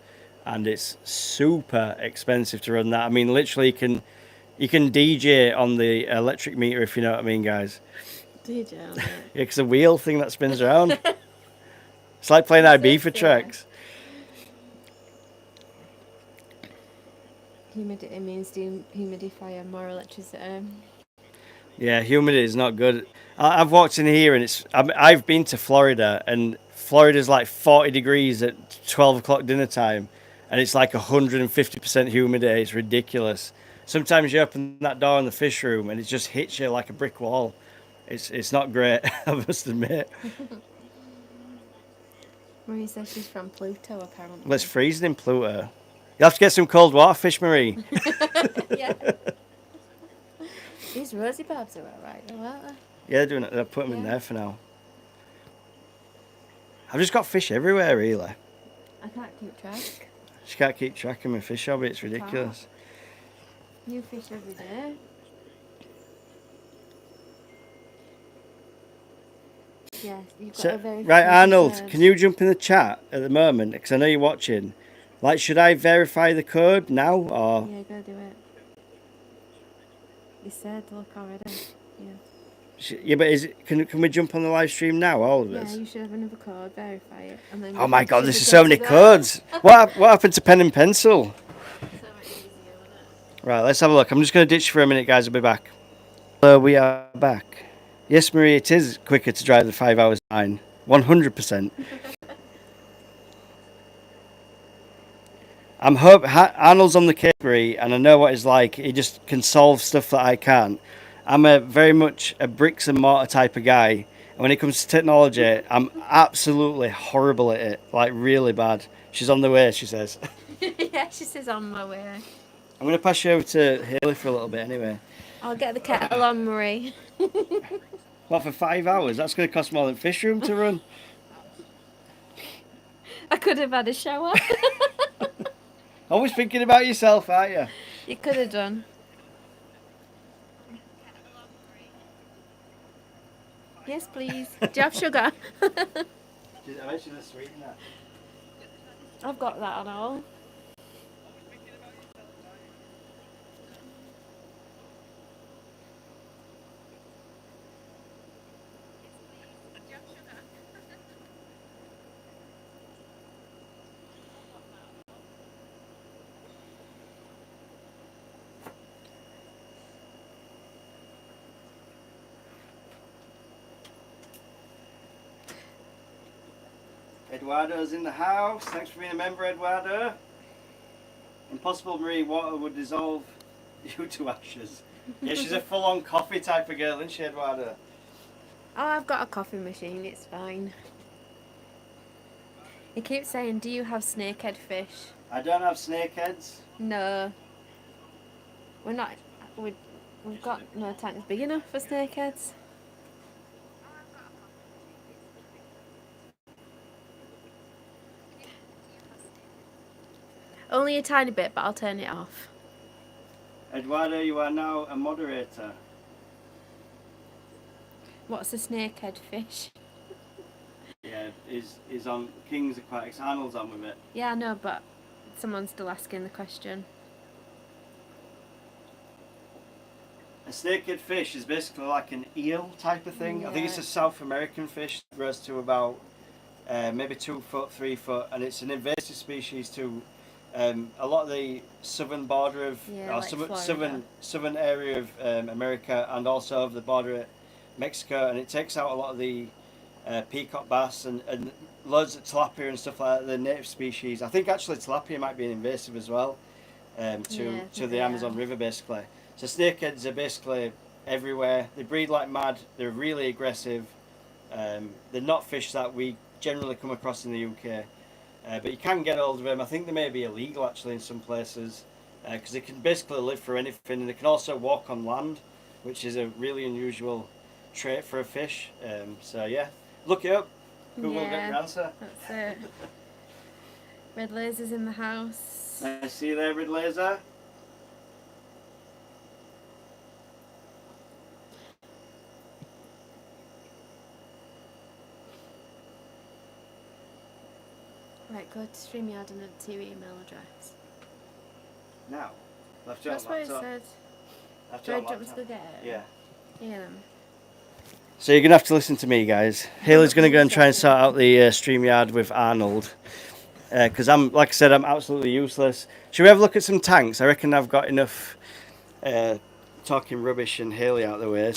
Speaker 1: and it's super expensive to run that. I mean, literally, you can DJ on the electric meter, if you know what I mean, guys.
Speaker 2: DJ on it.
Speaker 1: Yeah, it's a wheel thing that spins around. It's like playing
Speaker 2: That's so
Speaker 1: Ibiza
Speaker 2: silly.
Speaker 1: tracks.
Speaker 2: Humidity means humidifier, more electricity.
Speaker 1: Yeah, humidity is not good. I've walked in here and I've been to Florida, and Florida's like 40 degrees at 12 o'clock dinner time, and it's like 150% humidity. It's ridiculous. Sometimes you open that door in the fish room and it just hits you like a brick wall. It's not great, I must admit.
Speaker 2: Marie says she's from Pluto, apparently.
Speaker 1: Well, it's freezing in Pluto. You have to get some cold water, Fish Marie.
Speaker 2: Yeah. These rosy barbs are alright, though, aren't they?
Speaker 1: Yeah, they're doing it. They'll put them in
Speaker 2: Yeah.
Speaker 1: there for now. I've just got fish everywhere, really.
Speaker 2: I can't keep track.
Speaker 1: She can't keep track of my fish hobby. It's ridiculous.
Speaker 2: New fish every day. Yeah, you've got
Speaker 1: So,
Speaker 2: a very
Speaker 1: right,
Speaker 2: fancy
Speaker 1: Arnold,
Speaker 2: bird.
Speaker 1: can you jump in the chat at the moment? Because I know you're watching. Like, should I verify the code now, or
Speaker 2: Yeah, go do it. You said, look already. Yeah.
Speaker 1: yeah? But can we jump on the live stream now, all of
Speaker 2: Yeah,
Speaker 1: us?
Speaker 2: you should have another code, verify it. And then
Speaker 1: Oh my God,
Speaker 2: should
Speaker 1: this
Speaker 2: we
Speaker 1: is
Speaker 2: go
Speaker 1: so
Speaker 2: to
Speaker 1: many
Speaker 2: that?
Speaker 1: codes. What happened to pen and pencil?
Speaker 2: So much easier, wasn't
Speaker 1: Right, let's have a look. I'm just going to ditch for a minute, guys. I'll be back. So we are back. Yes, Marie, it is quicker to drive the 5 hours 9. 100%. Arnold's on the case, Marie, and I know what he's like. He just can solve stuff that I can't. I'm very much a bricks and mortar type of guy. And when it comes to technology, I'm absolutely horrible at it. Like, really bad. She's on the way, she says.
Speaker 2: it? Yeah, she says on my way.
Speaker 1: I'm going to pass you over to Haley for a little bit anyway.
Speaker 2: I'll get the kettle on, Marie.
Speaker 1: What, for 5 hours? That's going to cost more than fish room to run.
Speaker 2: I could have had a shower.
Speaker 1: Always thinking about yourself, aren't you?
Speaker 2: You could have done. Yes, please. Do you have sugar? I've got that on all.
Speaker 1: Eduardo's in the house. Thanks for being a member, Eduardo. Impossible Marie, water would dissolve you to ashes. Yeah, she's a full-on coffee type of girl, isn't she, Eduardo?
Speaker 2: Oh, I've got a coffee machine. It's fine. He keeps saying, do you have snakehead fish?
Speaker 1: I don't have snakeheads.
Speaker 2: No. We're not... We've got no tanks big enough for snakeheads. Only a tiny bit, but I'll turn it off.
Speaker 1: Eduardo, you are now a moderator.
Speaker 2: What's a snakehead fish?
Speaker 1: Yeah, is on King's Aquatics. Arnold's on with it.
Speaker 2: Yeah, I know, but someone's still asking the question.
Speaker 1: A snakehead fish is basically like an eel type of thing. I think it's a
Speaker 2: Yeah.
Speaker 1: South American fish that grows to about maybe 2 foot, 3 foot, and it's an invasive species to a lot of the southern border of
Speaker 2: Yeah, like Florida.
Speaker 1: southern area of America, and also of the border of Mexico, and it takes out a lot of the peacock bass and loads of tilapia and stuff like that, the native species. I think actually tilapia might be an invasive as well
Speaker 2: Yeah, I
Speaker 1: to
Speaker 2: think
Speaker 1: the
Speaker 2: they
Speaker 1: Amazon
Speaker 2: are.
Speaker 1: River basically. So snakeheads are basically everywhere. They breed like mad. They're really aggressive. They're not fish that we generally come across in the UK, but you can get hold of them. I think they may be illegal actually in some places because they can basically live for anything, and they can also walk on land, which is a really unusual trait for a fish. So yeah, look it up. Google will get your answer.
Speaker 2: That's it. Red Laser's in the house.
Speaker 1: Nice to see you there, Red Laser.
Speaker 2: Right, go to StreamYard and enter your email address.
Speaker 1: Now? Left
Speaker 2: That's what it said. Do I jump to go get it?
Speaker 1: Yeah.
Speaker 2: Yeah.
Speaker 1: So you're going to have to listen to me, guys. Haley's going to go and try and sort out the StreamYard with Arnold. Because like I said, I'm absolutely useless. Should we have a look at some tanks? I reckon I've got enough talking rubbish and Haley out of the way.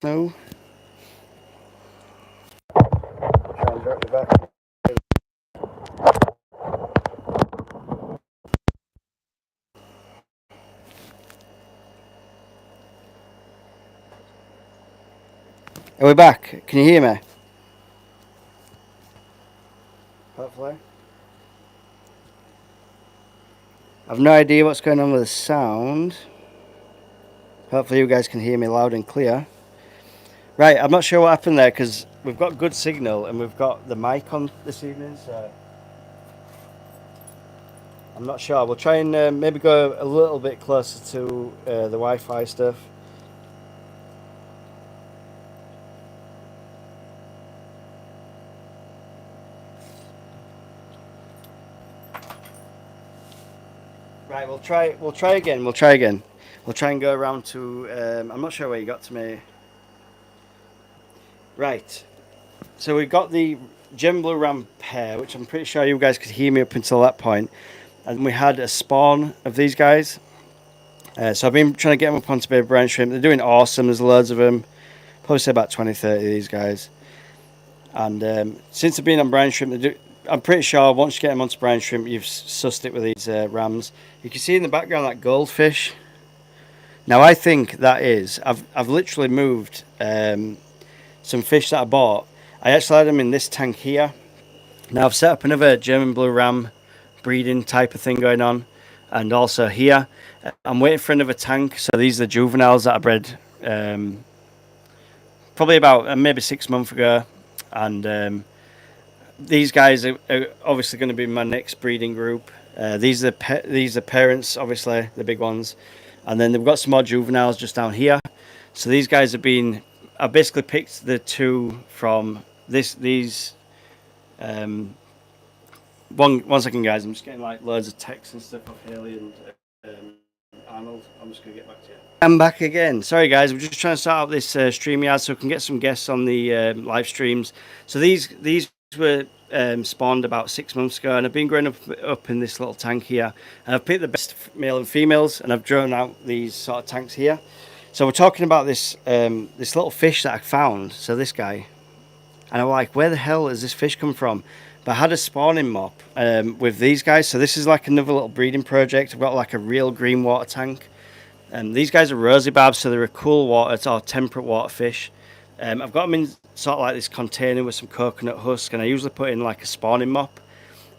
Speaker 1: No. Try and drop you back. Are we back? Can you hear me? Hopefully. I've no idea what's going on with the sound. Hopefully you guys can hear me loud and clear. Right, I'm not sure what happened there because we've got good signal and we've got the mic on this evening, so I'm not sure. We'll try and maybe go a little bit closer to the Wi-Fi stuff. Right, we'll try again. We'll try and go around to I'm not sure where you got to me. Right. So we've got the German Blue Ram pair, which I'm pretty sure you guys could hear me up until that point. And we had a spawn of these guys. So I've been trying to get them up onto Baby Brine Shrimp. They're doing awesome. There's loads of them. Probably say about 20, 30 of these guys. And since they've been on Brine Shrimp, I'm pretty sure once you get them onto Brine Shrimp, you've sussed it with these rams. You can see in the background that goldfish. Now I think that is, I've literally moved some fish that I bought. I actually had them in this tank here. Now I've set up another German Blue Ram breeding type of thing going on, and also here I'm waiting for another tank. So these are the juveniles that I bred probably about maybe 6 months ago, and these guys are obviously going to be my next breeding group. These are parents, obviously the big ones, and then we've got some more juveniles just down here. So these guys have been, I basically picked the two from these. One second, guys. I'm just getting like loads of texts and stuff off Haley and Arnold. I'm just gonna get back to you. I'm back again. Sorry, guys. We're just trying to start out this StreamYard so we can get some guests on the live streams. So these were spawned about 6 months ago, and I've been growing up in this little tank here. And I've picked the best male and females, and I've drawn out these sort of tanks here. So we're talking about this this little fish that I found. So this guy, and I'm like, where the hell has this fish come from? But I had a spawning mop with these guys. So this is like another little breeding project. I've got like a real green water tank. These guys are rosy barbs, so they're a cool water or temperate water fish. I've got them in sort of like this container with some coconut husk, and I usually put in like a spawning mop.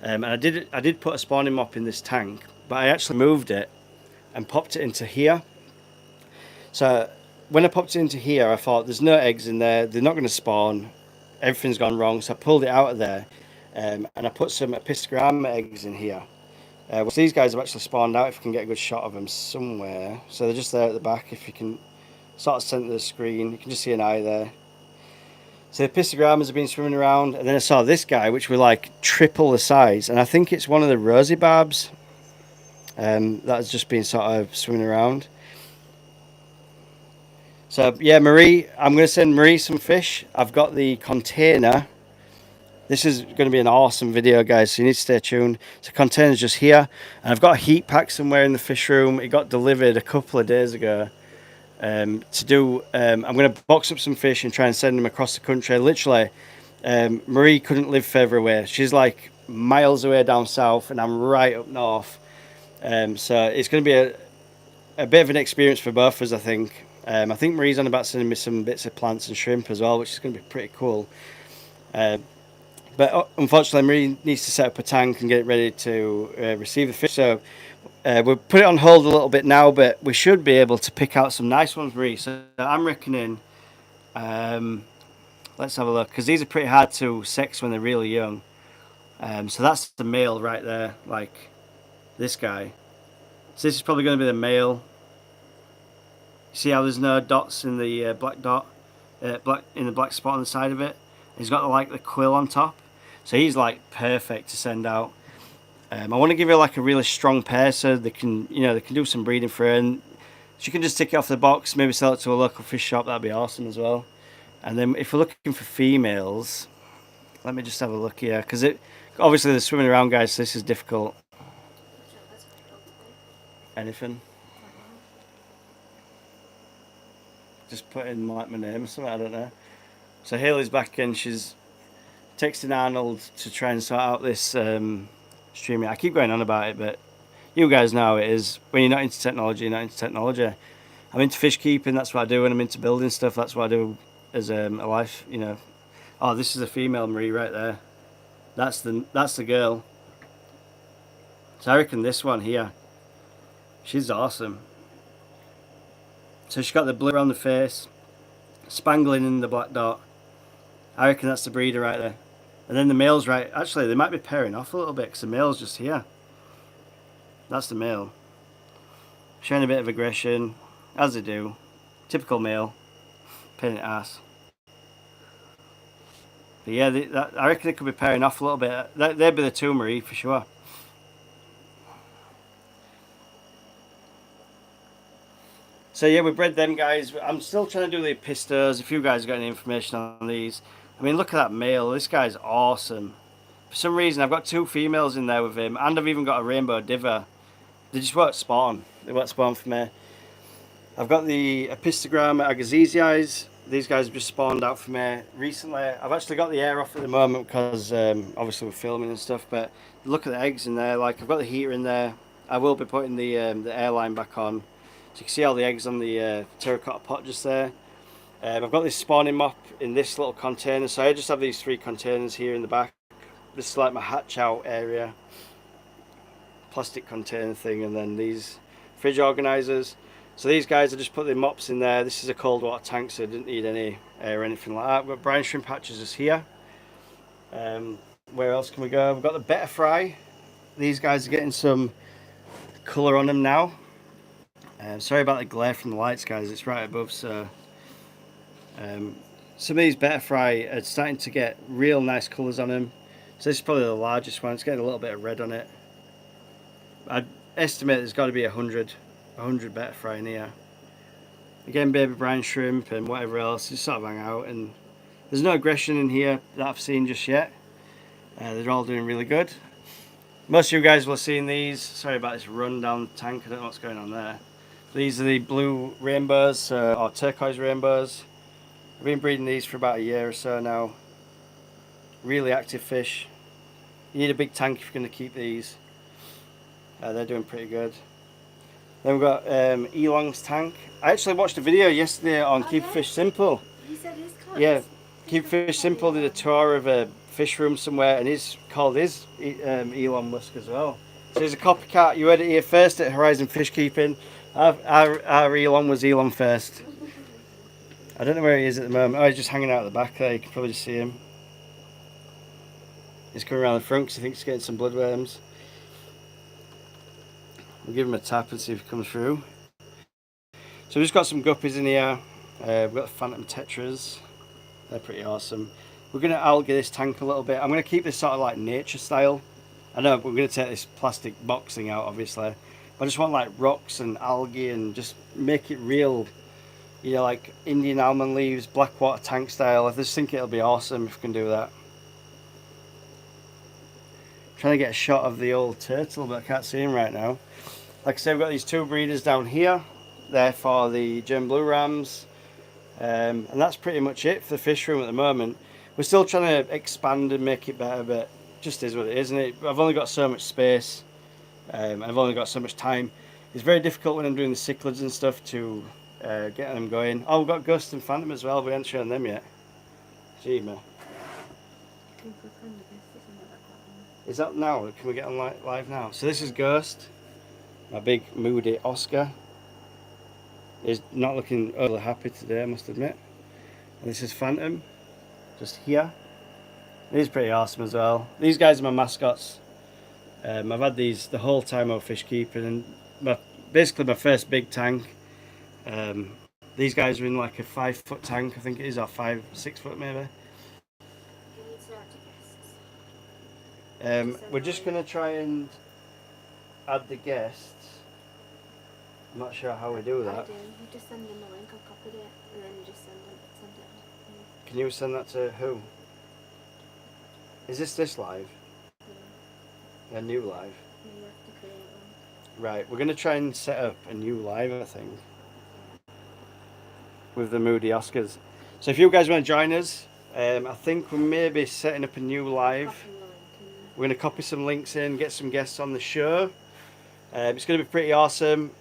Speaker 1: And I did put a spawning mop in this tank, but I actually moved it and popped it into here. So when I popped it into here, I thought there's no eggs in there. They're not going to spawn. Everything's gone wrong. So I pulled it out of there, and I put some Episcogramma eggs in here. Which these guys have actually spawned out. If you can get a good shot of them somewhere. So they're just there at the back. If you can sort of center the screen, you can just see an eye there. So the Episcogrammas have been swimming around, and then I saw this guy, which were like triple the size, and I think it's one of the rosy barbs. That's just been sort of swimming around. So yeah, Marie, I'm going to send Marie some fish. I've got the container. This is going to be an awesome video, guys, so you need to stay tuned. So container's just here, and I've got a heat pack somewhere in the fish room. It got delivered a couple of days ago. I'm going to box up some fish and try and send them across the country. Literally, Marie couldn't live further away. She's like miles away down south, and I'm right up north. So it's going to be a bit of an experience for both of us, I think. I think Marie's on about sending me some bits of plants and shrimp as well, which is going to be pretty cool. But unfortunately, Marie needs to set up a tank and get it ready to receive the fish. So we'll put it on hold a little bit now, but we should be able to pick out some nice ones, Marie. So I'm reckoning, let's have a look, because these are pretty hard to sex when they're really young. So that's the male right there, like this guy. So this is probably going to be the male. See how there's no dots in the black dot, black spot on the side of it. He's got like the quill on top, so he's like perfect to send out. I want to give you like a really strong pair so they can, they can do some breeding for her, and she can just tick it off the box, maybe sell it to a local fish shop. That'd be awesome as well. And then if we're looking for females, let me just have a look here, because obviously they're swimming around, guys, so this is difficult. Anything? Just put in like my name or something, I don't know. So Haley's back in. She's texting Arnold to try and sort out this streaming. I keep going on about it, but you guys know how it is. When you're not into technology, you're not into technology. I'm into fish keeping, that's what I do. When I'm into building stuff, that's what I do as a life, Oh, this is a female, Marie, right there. That's the girl. So I reckon this one here, she's awesome. So she's got the blue around the face, spangling in the black dot. I reckon that's the breeder right there. And then the male's right. Actually, they might be pairing off a little bit because the male's just here. That's the male. Showing a bit of aggression, as they do. Typical male. Pain in the ass. But yeah, I reckon they could be pairing off a little bit. They'd be the two, Marie, for sure. So yeah, we bred them guys. I'm still trying to do the pistos. If you guys got any information on these. I mean, look at that male. This guy's awesome. For some reason, I've got two females in there with him. And I've even got a rainbow diver. They just won't spawn. They won't spawn for me. I've got the Epistogram agassiziis. These guys have just spawned out for me recently. I've actually got the air off at the moment because obviously we're filming and stuff. But look at the eggs in there. Like, I've got the heater in there. I will be putting the airline back on. So you can see all the eggs on the terracotta pot just there. I've got this spawning mop in this little container. So I just have these 3 containers here in the back. This is like my hatch out area. Plastic container thing, and then these fridge organisers. So these guys, I just put the mops in there. This is a cold water tank, so it didn't need any air or anything like that. We've got brine shrimp hatches just here. Where else can we go? We've got the betta fry. These guys are getting some colour on them now. Sorry about the glare from the lights, guys. It's right above, so some of these betta fry are starting to get real nice colours on them. So this is probably the largest one. It's getting a little bit of red on it. I'd estimate there's got to be 100 betta fry in here. Again, baby brine shrimp and whatever else just sort of hang out, and there's no aggression in here that I've seen just yet. They're all doing really good. Most of you guys will have seen these. Sorry about this run down the tank. I don't know what's going on there. These are the blue rainbows, or turquoise rainbows. I've been breeding these for about a year or so now. Really active fish. You need a big tank if you're going to keep these. They're doing pretty good. Then we've got Elong's tank. I actually watched a video yesterday on Keep Fish Simple.
Speaker 2: He said his cut.
Speaker 1: Yeah, Keep Fish Simple did a tour of a fish room somewhere, and he's called his Elon Musk as well. So he's a copycat. You heard it here first at Horizon Fish Keeping. Our Elon was Elon first. I don't know where he is at the moment. Oh, he's just hanging out at the back there. You can probably just see him. He's coming around the front because he thinks he's getting some bloodworms. We'll give him a tap and see if he comes through. So we've just got some guppies in here. We've got the Phantom Tetras. They're pretty awesome. We're going to algae this tank a little bit. I'm going to keep this sort of like nature style. I know we're going to take this plastic box thing out, obviously. I just want like rocks and algae and just make it real, you know, like Indian almond leaves, blackwater tank style. I just think it'll be awesome if we can do that. Trying to get a shot of the old turtle, but I can't see him right now. Like I said, we've got these two breeders down here. They're for the German blue rams. And that's pretty much it for the fish room at the moment. We're still trying to expand and make it better, but it just is what it is, isn't it? I've only got so much space, and I've only got so much time. It's very difficult when I'm doing the cichlids and stuff to get them going. Oh, we've got Ghost and Phantom as well, we haven't shown them yet. Gee, man. Is that now? Can we get on live now? So this is Ghost, my big moody Oscar. He's not looking overly happy today, I must admit. And this is Phantom, just here. He's pretty awesome as well. These guys are my mascots. I've had these the whole time I was fish keeping, and basically my first big tank. These guys are in like a 5-foot tank, I think it is, or 6 foot maybe. We're just going to try and add the guests. I'm not sure how we do that.
Speaker 2: I do. You just send them a link, I've copied it, and then you just send it.
Speaker 1: Can you send that to who? Is this live?
Speaker 2: Yeah.
Speaker 1: A new live?
Speaker 2: Yeah, you have to create one.
Speaker 1: Right, we're going to try and set up a new live, I think, with the Moody Oscars. So if you guys want to join us, I think we may be setting up a new live. We're going to copy some links in, get some guests on the show. It's going to be pretty awesome.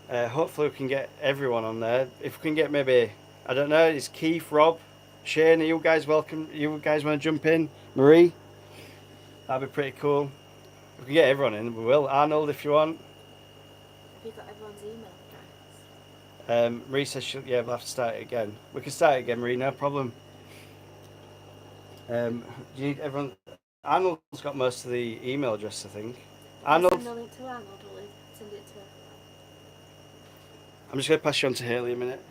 Speaker 1: Hopefully we can get everyone on there. If we can get maybe, I don't know, is Keith, Rob, Shane, are you guys welcome? You guys want to jump in? Marie? That'd be pretty cool. If we can get everyone in, we will. Arnold, if you want.
Speaker 2: Have you got everyone's email address?
Speaker 1: Marie says, yeah, we'll have to start it again. We can start it again, Marie, no problem. Do you need everyone? Arnold's got most of the email address, I think. Arnold?
Speaker 2: Send the link to Arnold, or will you send it to
Speaker 1: I'm just going to pass you on to Haley a minute.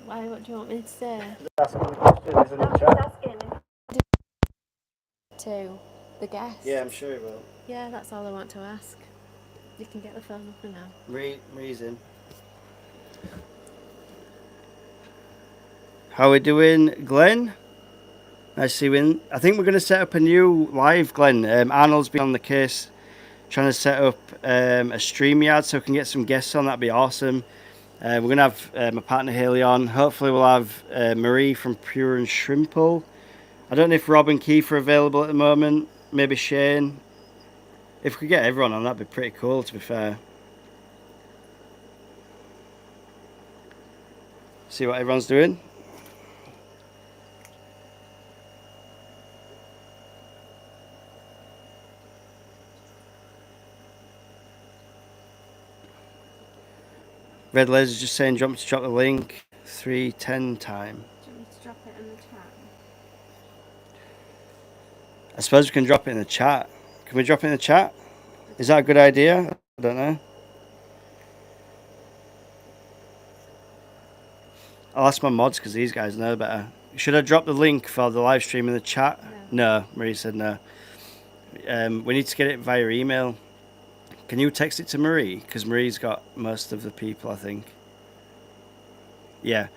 Speaker 2: everyone? What do you want me to say?
Speaker 1: Asking the questions in the chat.
Speaker 2: To the guests?
Speaker 1: Yeah, I'm sure he will.
Speaker 2: Yeah, that's all I want to ask. You can get the phone up now.
Speaker 1: Marie's in. How are we doing, Glenn? Nice to see you in. I think we're going to set up a new live, Glenn. Arnold's been on the case trying to set up a StreamYard so we can get some guests on. That'd be awesome. We're going to have my partner Haley on. Hopefully we'll have Marie from Pure and Shrimple. I don't know if Rob and Keith are available at the moment. Maybe Shane. If we could get everyone on, that'd be pretty cool, to be fair. See what everyone's doing. Red Laser's just saying, jump to drop the link. 3:10 time.
Speaker 2: Do you want me to drop it in the chat?
Speaker 1: I suppose we can drop it in the chat. Can we drop it in the chat? Is that a good idea? I don't know. I'll ask my mods because these guys know better. Should I drop the link for the live stream in the chat? No, Marie said no. We need to get it via email. Can you text it to Marie? Because Marie's got most of the people, I think. Yeah.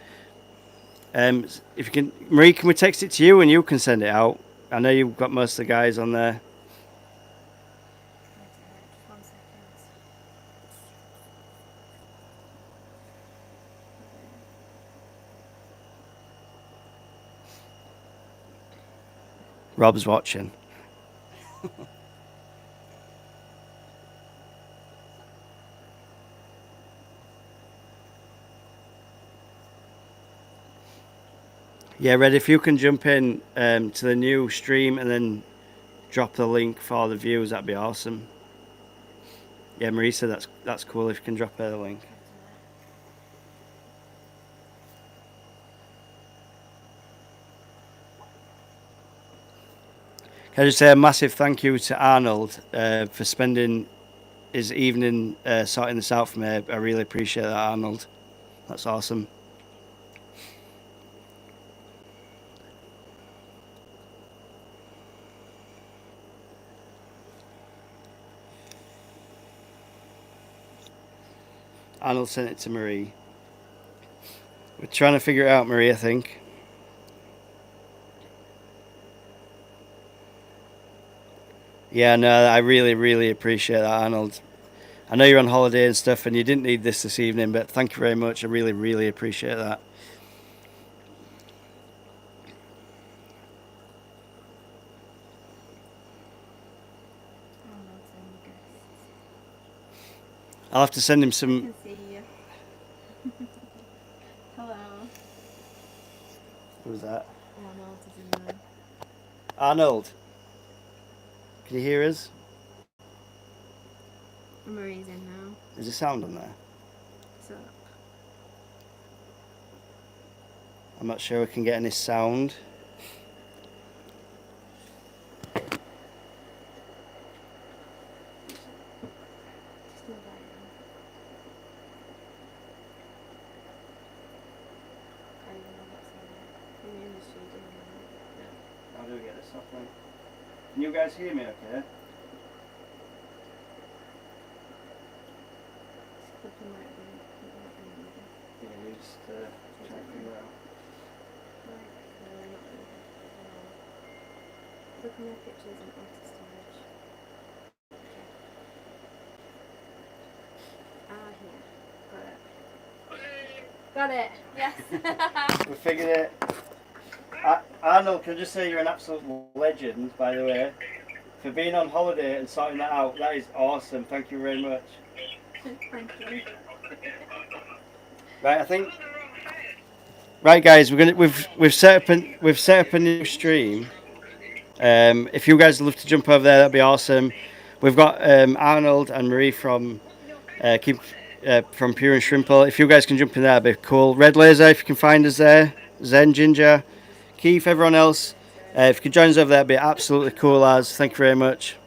Speaker 1: If you can, Marie, can we text it to you and you can send it out? I know you've got most of the guys on there. Rob's watching. Yeah, Red, if you can jump in to the new stream and then drop the link for the views, that'd be awesome. Yeah, Marie said that's cool if you can drop her the link. Can I just say a massive thank you to Arnold for spending his evening sorting this out for me. I really appreciate that, Arnold. That's awesome. Arnold sent it to Marie. We're trying to figure it out, Marie, I think. Yeah, no, I really, really appreciate that, Arnold. I know you're on holiday and stuff, and you didn't need this evening, but thank you very much. I really, really appreciate that. I'll have to send him
Speaker 2: I
Speaker 1: some.
Speaker 2: can see you. Hello.
Speaker 1: Who's that?
Speaker 2: Arnold is in there.
Speaker 1: Arnold. Can you hear us?
Speaker 2: Marie's in now.
Speaker 1: Is there sound on there?
Speaker 2: So
Speaker 1: I'm not sure we can get any sound.
Speaker 2: just invite him. I don't even know what's on it. Maybe in the studio.
Speaker 1: How do we get this off then? Can you guys hear me okay?
Speaker 2: Just click him right there.
Speaker 1: Yeah, you just try to figure out.
Speaker 2: Look at my pictures and auto storage. Ah, here. Got it. Yes.
Speaker 1: We figured it. Arnold, can I just say you're an absolute legend, by the way, for being on holiday and sorting that out. That is awesome. Thank you very much.
Speaker 2: Thank you.
Speaker 1: Right, I think. Right, guys, we've set up a new stream. If you guys would love to jump over there, that'd be awesome. We've got Arnold and Marie from from Pure and Shrimple. If you guys can jump in there, that'd be cool. Red Laser, if you can find us there. Zen Ginger, Keith, everyone else. If you could join us over there, that'd be absolutely cool, as. Thank you very much.